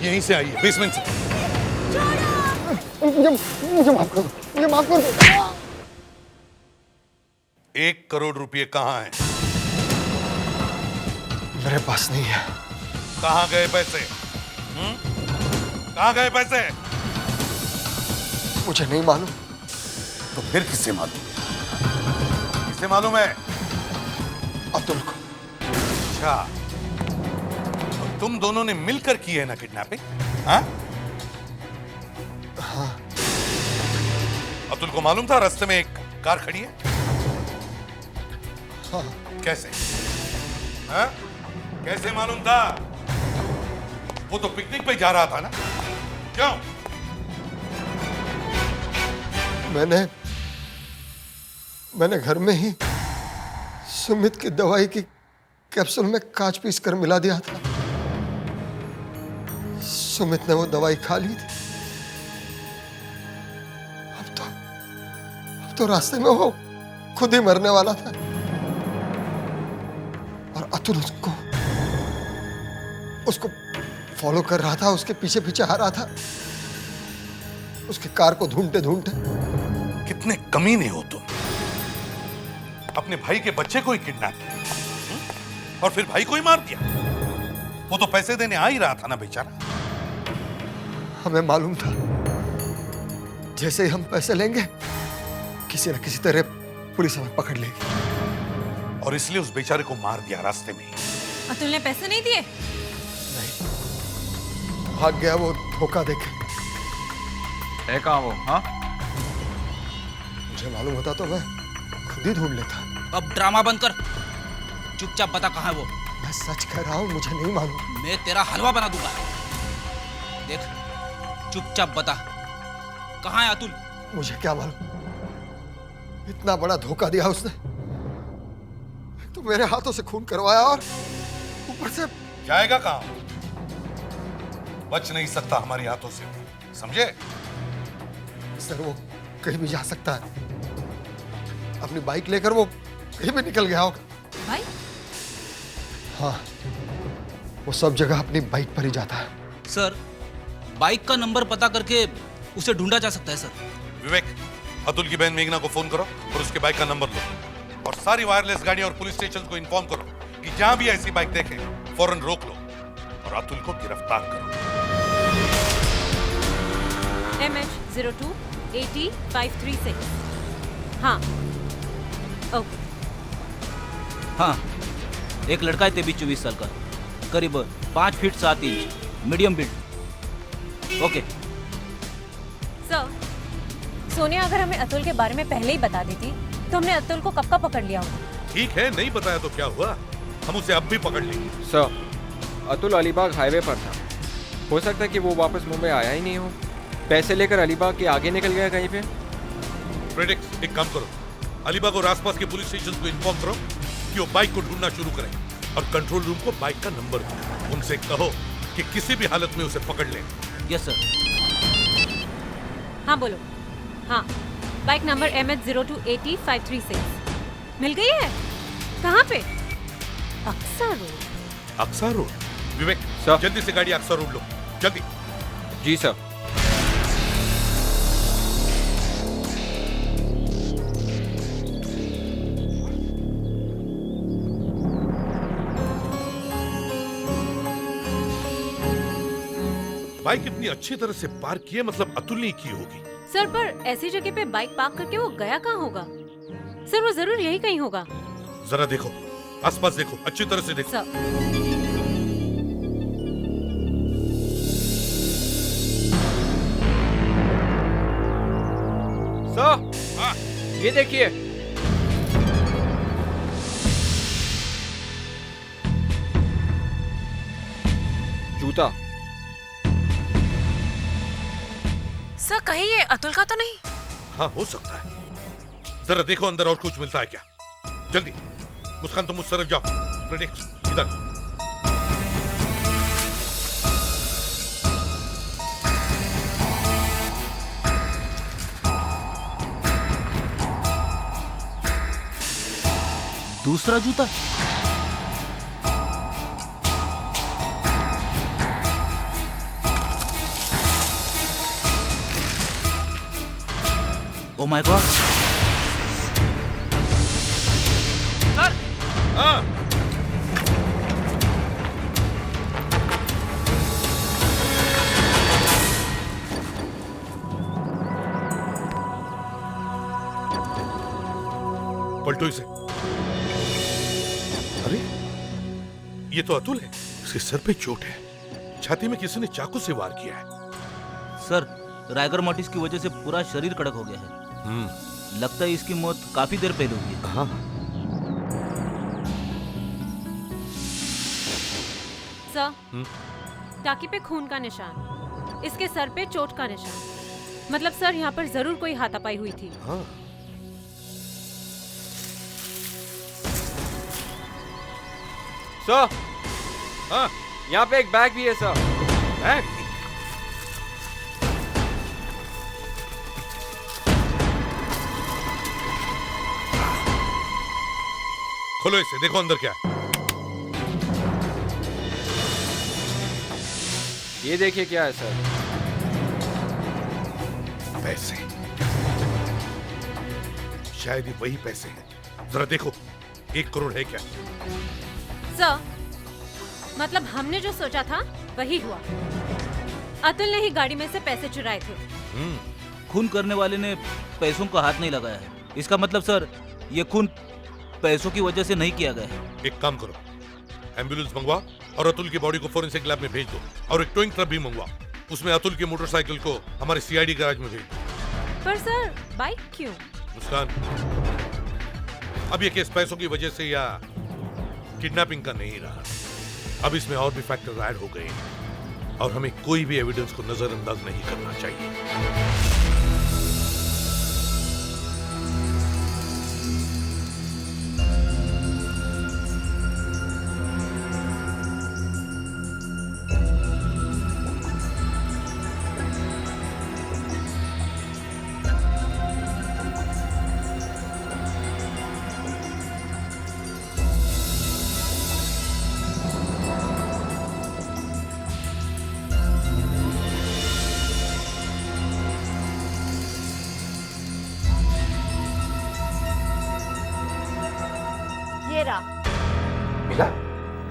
यहीं से आई है, बेसमेंट से। मुझे माफ कर दो, मुझे माफ कर दो। 1 करोड़ रुपए कहाँ हैं? मेरे पास नहीं है। कहाँ गए पैसे? कहाँ गए पैसे? मुझे नहीं मालूम। तो फिर किससे मालूम? किससे मालूम है? अतुल को। अच्छा, तुम दोनों ने मिलकर की है ना किडनैपिंग? हाँ? हाँ। अतुल को मालूम था रास्ते में एक कार खड़ी है? हाँ। कैसे? हाँ? कैसे मालूम था? वो तो पिकनिक पे जा रहा था ना? क्यों? मैंने घर में ही सुमित की दवाई की कैप्सूल में कांच पीस कर मिला दिया था। सुमित ने वो दवाई खा ली थी। अब तो रास्ते में वो खुद ही मरने वाला था और अतुल उसको फॉलो कर रहा था, उसके पीछे पीछे आ रहा था, उसकी कार को ढूंढते ढूंढते। कितने कमीने हो तुम। अपने भाई के बच्चे को ही किडनैप किया और फिर भाई को ही मार दिया। वो तो पैसे देने आ ही रहा था ना बेचारा। हमें मालूम था जैसे ही हम पैसे लेंगे किसी न किसी तरह पुलिस हमें पकड़ लेगी, और इसलिए उस बेचारे को मार दिया रास्ते में। अतुल ने पैसे नहीं दिए? नहीं, भाग गया वो धोखा देके। है कहाँ वो? हाँ, मुझे मालूम होता तो मैं खुद ही ढूंढ लेता। अब ड्रामा बंद कर, चुपचाप बता कहाँ है वो। मैं सच कह रहा हूँ, मुझे नहीं मालूम। मैं तेरा हलवा बना दूंगा। देख, चुपचाप बता कहाँ है अतुल। मुझे क्या मालूम, इतना बड़ा धोखा दिया उसने। तो मेरे हाथों से खून करवाया और ऊपर से जाएगा कहाँ? बच नहीं सकता हमारे हाथों से, समझे? सर वो कहीं भी जा सकता है। अपनी बाइक लेकर वो कहीं भी निकल गया होगा। बाइक? हाँ, वो सब जगह अपनी बाइक पर ही जाता है। सर, बाइक का नंबर पता करके उसे ढूंढा जा सकता है सर। विवेक, अतुल की बहन मेघना को फोन करो और उसके बाइक का नंबर लो, और सारी वायरलेस गाड़ी और पुलिस स्टेशन को इन्फॉर्म करो कि जहां भी ऐसी बाइक देखे फौरन रोक लो और अतुल को गिरफ्तार करो। MH02 80536। हाँ, ओके। हाँ, एक लड़का है 23-24 साल का, करीब 5 feet 7 inch, medium build. Okay sir, Sonia अगर हमें अतुल के बारे में पहले ही बता देती तो हमने अतुल को कब का पकड़ लिया होता। ठीक है, नहीं बताया तो क्या हुआ, हम उसे अब भी पकड़ लेंगे। सर, अतुल अलीबाग हाईवे पर था। हो सकता है कि वो वापस मुंबई आया ही नहीं हो, पैसे लेकर अलीबाग के आगे निकल गया कहीं पे। प्रेडिक्ट, एक काम करो, अलीबाग और आसपास के पुलिस स्टेशन को इन्फॉर्म करो कि वो बाइक को ढूंढना शुरू करें और कंट्रोल रूम को बाइक का नंबर दो। उनसे कहो कि किसी भी हालत में उसे पकड़ लें। Yes sir. हाँ बोलो। हाँ, बाइक नंबर MH02 80536 मिल गई है। कहाँ पे? अक्सा रोड। अक्सा रोड? विवेक, जल्दी से गाड़ी अक्सा रोड लो, जल्दी। जी सर। बाइक इतनी अच्छी तरह से पार्क की है, मतलब अतुल ने की होगी। सर पर ऐसी जगह पे बाइक पार्क करके वो गया कहाँ होगा? सर वो जरूर यही कहीं होगा। जरा देखो, आसपास देखो, अच्छी तरह से देखो। सर, ये देखिए। जूता। सर कहीं ये अतुल का तो नहीं? हाँ हो सकता है, जरा देखो अंदर और कुछ मिलता है क्या। जल्दी मुस्कान, तुम उस तरफ जाओ। प्रेडिक्ट इधर। दूसरा जूता? Oh my God. सर। हाँ। पलटो इसे। अरे ये तो अतुल है। इसके सर पे चोट है, छाती में किसी ने चाकू से वार किया है। सर राइगर मोटिस की वजह से पूरा शरीर कड़क हो गया है। लगता है इसकी मौत काफी देर पहले हुई है। हाँ। सर टाकी पे खून का निशान, इसके सर पे चोट का निशान, मतलब सर यहाँ पर जरूर कोई हाथापाई हुई थी। हाँ। सर, हाँ, यहाँ पे एक बैग भी है सर। बैग? खोलो इसे, देखो अंदर क्या है। ये देखिए क्या है सर। पैसे, शायद ये वही पैसे हैं। जरा देखो, 1 करोड़ है क्या? सर मतलब हमने जो सोचा था वही हुआ। अतुल ने ही गाड़ी में से पैसे चुराए थे। खून करने वाले ने पैसों को हाथ नहीं लगाया है। इसका मतलब सर ये खून पैसों की वजह से नहीं किया गया है। एक काम करो, एम्बुलेंस मंगवा और अतुल की बॉडी को फोरेंसिक लैब में भेज दो, और एक टोइंग ट्रक भी मंगवा, उसमें अतुल की मोटरसाइकिल को हमारे सीआईडी गैराज में भेज दो। पर सर बाइक क्यों? मुस्कान, अब ये केस पैसों की वजह से या किडनैपिंग का नहीं रहा। अब इसमें और भी फैक्टर ऐड हो गए हैं और हमें कोई भी एविडेंस को नजरअंदाज नहीं करना चाहिए। मिला?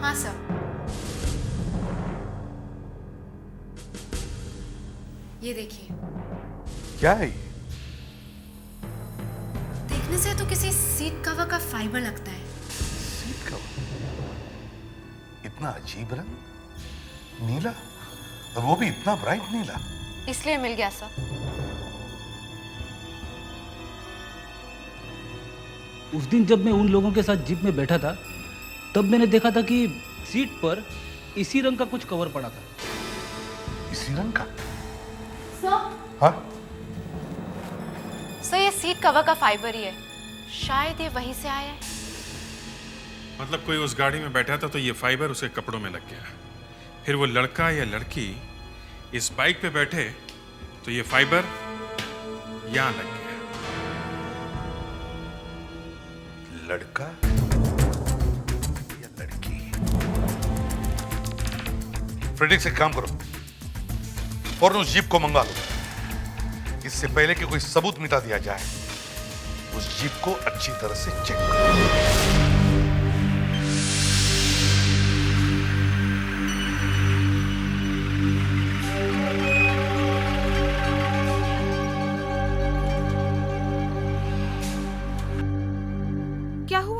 हाँ सर। ये देखिए। क्या है ये? देखने से तो किसी सीट कवर का फाइबर लगता है। Seat cover? इतना अजीब रंग, नीला, और वो भी इतना ब्राइट नीला। इसलिए मिल गया सर। उस दिन जब मैं उन लोगों के साथ जीप में बैठा था तब मैंने देखा था कि सीट पर इसी रंग का कुछ कवर पड़ा था। इसी रंग का? सर? हाँ? सर ये सीट कवर का फाइबर ही है, शायद ये वहीं से आया है। मतलब कोई उस गाड़ी में बैठा था तो ये फाइबर उसके कपड़ों में लग गया, फिर वो लड़का या लड़की इस बाइक पे बैठे तो ये फाइबर यहां लग गया। लड़का या लड़की? प्रेडिक्ट से काम करो और उस जीप को मंगा लो। इससे पहले कि कोई सबूत मिटा दिया जाए, उस जीप को अच्छी तरह से चेक करो।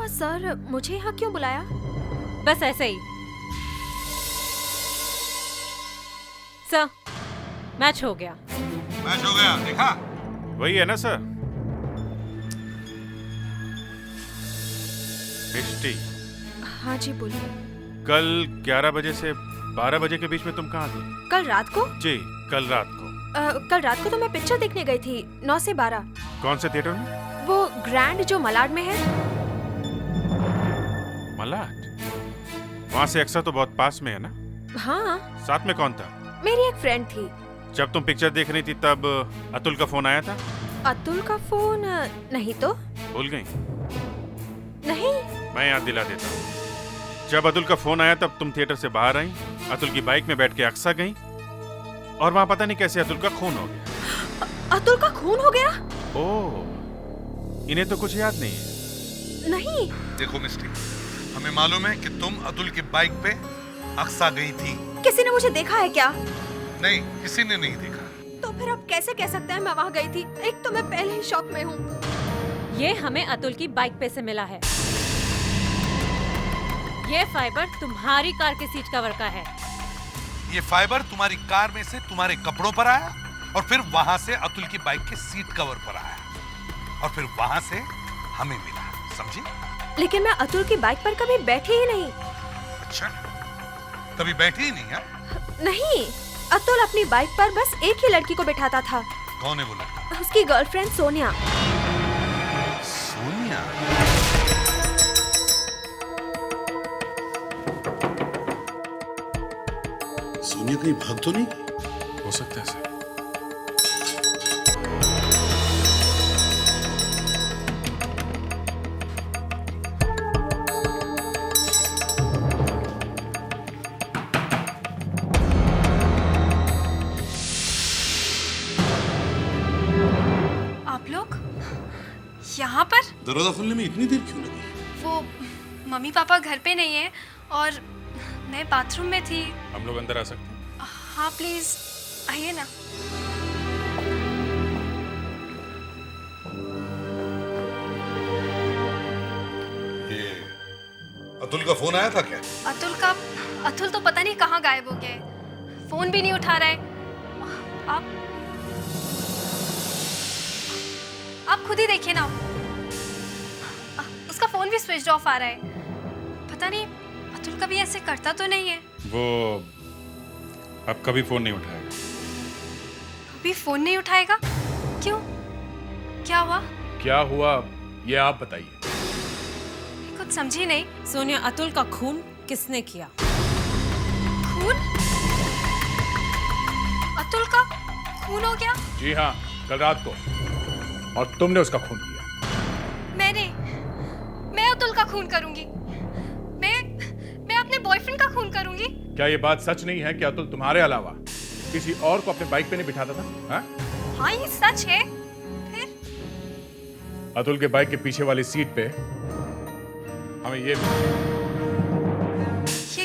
हुआ सर? मुझे यहाँ क्यों बुलाया? बस ऐसे ही। सर, मैच हो गया। मैच हो गया, देखा? वही है ना सर? मिष्टी, हाँ जी बोलिए। कल 11 बजे से 12 बजे के बीच में तुम कहाँ थी? कल रात को? जी, कल रात को। कल रात को तो मैं पिक्चर देखने गई थी 9 से 12। कौन से थिएटर में? वो ग्रैंड जो मलाड में है। मलाड? वहाँ से अक्सर तो बहुत पास में है ना? हाँ। साथ में कौन था? मेरी एक फ्रेंड थी। जब तुम पिक्चर देख रही थी तब अतुल का फोन आया था? अतुल का फोन? नहीं तो। भूल गई? नहीं। मैं याद दिला देता हूँ। जब अतुल का फोन आया तब तुम थिएटर से बाहर आई, अतुल की बाइक में बैठ के अक्सा गई और वहाँ पता नहीं कैसे अतुल का खून हो गया। अतुल का खून हो गया? ओह, इन्हें तो कुछ याद नहीं है। नहीं। देखो मिस्टी, हमें मालूम है कि तुम अतुल की बाइक पे अक्सा गई थी। किसी ने मुझे देखा है क्या? नहीं, किसी ने नहीं देखा। तो फिर आप कैसे कह सकते हैं मैं वहाँ गई थी? एक तो मैं पहले ही शॉक में हूँ। ये हमें अतुल की बाइक पे से मिला है। ये फाइबर तुम्हारी कार के सीट कवर का है। ये फाइबर तुम्हारी कार में से तुम्हारे कपड़ों पर आया और फिर वहां से अतुल की बाइक के सीट कवर पर आया और फिर वहां से हमें मिला, समझी? लेकिन मैं अतुल की बाइक पर कभी बैठी ही नहीं। अच्छा, कभी बैठी ही नहीं है? नहीं, अतुल अपनी बाइक पर बस एक ही लड़की को बिठाता था। कौन है वो लड़की? उसकी गर्लफ्रेंड सोनिया। सोनिया? सोनिया कहीं भाग तो नहीं? हो सकता है सर। आप लोग यहाँ पर? दरवाजा खोलने में इतनी देर क्यों लगी? वो मम्मी पापा घर पे नहीं है और मैं बाथरूम में थी। हम लोग अंदर आ सकते हैं? हाँ प्लीज आइए ना। ये अतुल का फोन आया था क्या? अतुल तो पता नहीं कहाँ गायब हो गया है। फोन भी नहीं उठा रहा है। आप खुद ही देखिए ना, उसका फोन भी स्विच ऑफ आ रहा है। पता नहीं अतुल कभी ऐसे करता तो नहीं है। वो अब कभी फोन नहीं उठाएगा। कभी फोन नहीं उठाएगा? क्यों? क्या हुआ? क्या हुआ ये आप बताइए। कुछ समझी नहीं। सोनिया, अतुल का खून किसने किया? खून? अतुल का खून हो गया? जी हाँ, कल रात को। और तुमने उसका खून किया। मैं अतुल का खून करूंगी। मैं अपने बॉयफ्रेंड का खून करूंगी। क्या ये बात सच नहीं है कि अतुल तुम्हारे अलावा किसी और को अपने बाइक पे नहीं बिठाता था? हाँ ये सच है। अतुल के बाइक के पीछे वाली सीट पे हमें ये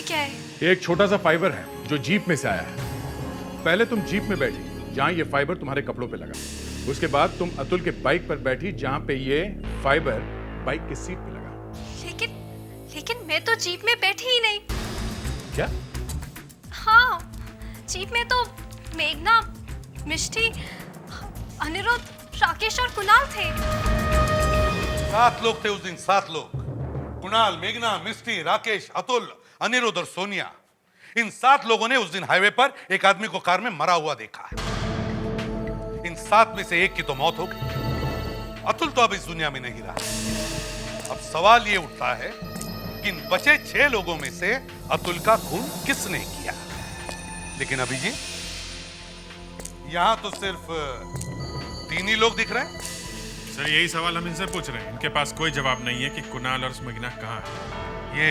क्या है? एक छोटा सा फाइबर है जो जीप में से आया है। पहले तुम जीप में बैठी जहां ये फाइबर तुम्हारे कपड़ों पे लगा। उसके बाद तुम अतुल के बाइक पर बैठी जहां पे ये फाइबर बाइक की सीट पे लगा। लेकिन मैं तो जीप में बैठी ही नहीं। क्या? हाँ, जीप में तो मेघना, मिष्टी, अनिरुद्ध, राकेश और कुणाल थे। 7 लोग थे उस दिन, 7 लोग। कुणाल, मेघना, मिष्टी, राकेश, अतुल, अनिरुद्ध और सोनिया। इन 7 लोगों ने उस दिन हाईवे पर एक आदमी को कार में मरा हुआ देखा। इन 7 में से एक की तो मौत हो गई। अतुल तो अब इस दुनिया में नहीं रहा। अब सवाल ये उठता है कि इन बचे 6 लोगों में से अतुल का खून किसने किया? लेकिन अभी जी यहां तो सिर्फ 3 ही लोग दिख रहे हैं। सर यही सवाल हम इनसे पूछ रहे हैं। इनके पास कोई जवाब नहीं है कि कुणाल और मेघना कहाँ है। ये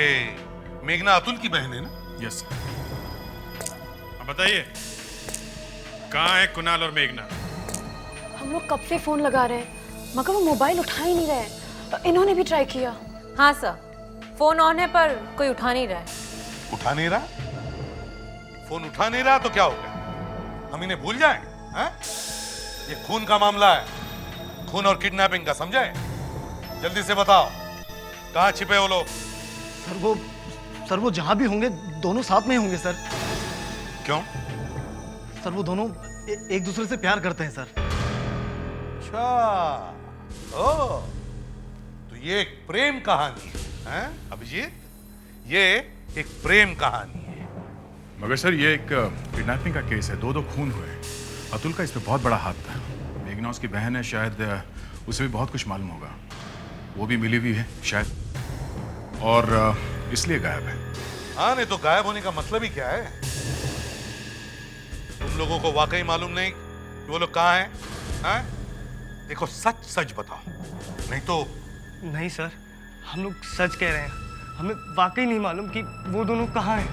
मेघना अतुल की बहन है ना? Yes sir. अब बताइए कहाँ है कुणाल और मेघना? हम लोग कब से फोन लगा रहे हैं मगर वो मोबाइल उठा ही नहीं रहे। इन्होंने भी ट्राई किया। हाँ सर, फोन ऑन है पर कोई उठा नहीं रहा है। उठा नहीं रहा? फोन उठा नहीं रहा तो क्या हो गया? हम इन्हें भूल जाएं? हैं? ये खून का मामला है, खून और किडनैपिंग का, समझे? जल्दी से बताओ कहाँ छिपे हो लोग? सर वो जहां भी होंगे दोनों साथ में ही होंगे सर। क्यों? सर वो दोनों एक दूसरे से प्यार करते हैं सर। अच्छा, ओ, तो ये एक प्रेम कहानी है अभिजीत? ये एक प्रेम कहानी है। मगर सर ये एक किडनैपिंग का केस है, दो खून हुए। अतुल का इसमें बहुत बड़ा हाथ था। मेघना उसकी बहन है, शायद उसे भी बहुत कुछ मालूम होगा। वो भी मिली हुई है शायद, और इसलिए गायब है। हाँ, नहीं तो गायब होने का मतलब ही क्या है? तुम लोगों को वाकई मालूम नहीं कि वो लोग कहाँ हैं? हाँ? देखो सच सच बताओ, नहीं तो। नहीं सर, हम लोग सच कह रहे हैं। हमें वाकई नहीं मालूम कि वो दोनों कहाँ हैं।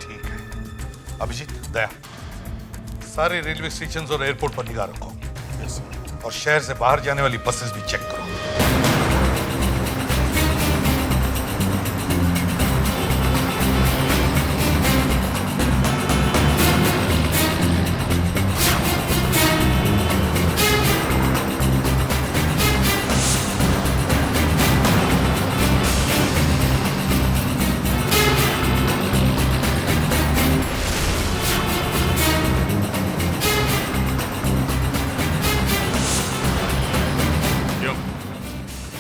ठीक है अभिजीत, दया, सारे रेलवे स्टेशन और एयरपोर्ट पर निगाह रखो। और शहर से बाहर जाने वाली बसेस भी चेक करो।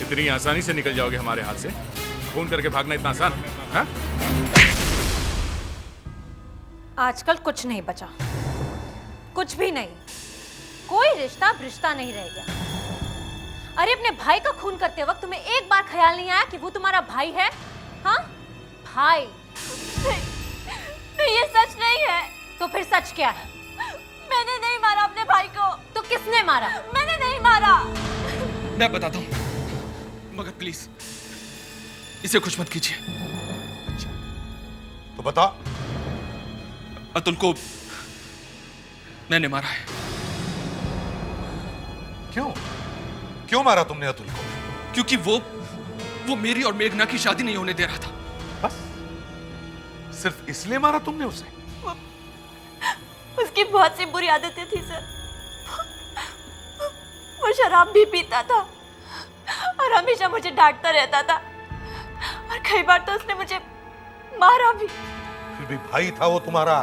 इतनी आसानी से निकल जाओगे हमारे हाथ से? फोन करके भागना इतना आसान है? आजकल कुछ नहीं बचा, कुछ भी नहीं। कोई रिश्ता रिश्ता नहीं रह गया। अरे अपने भाई का खून करते वक्त तुम्हें एक बार ख्याल नहीं आया कि वो तुम्हारा भाई है? हाँ, भाई। नहीं, ये सच नहीं है। तो फिर सच क्या है? मैंने नहीं मारा अपने भाई को। तो किसने मारा? मैंने नहीं मारा। मैं बताता हूँ, मगर प्लीज इसे कुछ मत कीजिए। तो बता। अतुल को मैंने मारा है। क्यों? क्यों मारा तुमने अतुल को? क्योंकि वो मेरी और मेघना की शादी नहीं होने दे रहा था। बस सिर्फ इसलिए मारा तुमने उसे? उसकी बहुत सी बुरी आदतें थी सर। वो शराब भी पीता था और हमेशा मुझे डांटता रहता था, और कई बार तो उसने मुझे मारा भी। फिर भी भाई था वो तुम्हारा।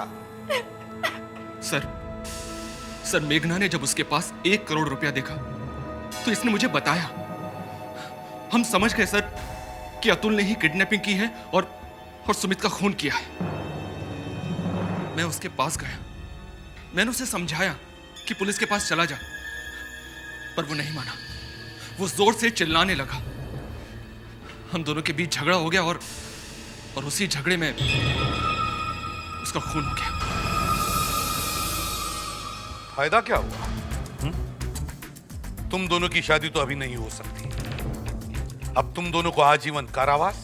सर मेघना ने जब उसके पास 1 करोड़ रुपया देखा तो इसने मुझे बताया। हम समझ गए सर कि अतुल ने ही किडनैपिंग की है और सुमित का खून किया है। मैं उसके पास गया, मैंने उसे समझाया कि पुलिस के पास चला जा, पर वो नहीं माना। वो जोर से चिल्लाने लगा। हम दोनों के बीच झगड़ा हो गया और उसी झगड़े में उसका खून हो गया। फायदा क्या हुआ? तुम दोनों की शादी तो अभी नहीं हो सकती। अब तुम दोनों को आजीवन कारावास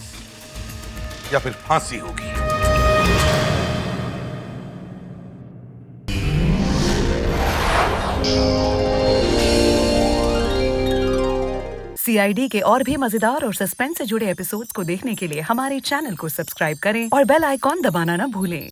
या फिर फांसी होगी। CID के और भी मजेदार और सस्पेंस से जुड़े एपिसोड्स को देखने के लिए हमारे चैनल को सब्सक्राइब करें और बेल आइकॉन दबाना ना भूलें।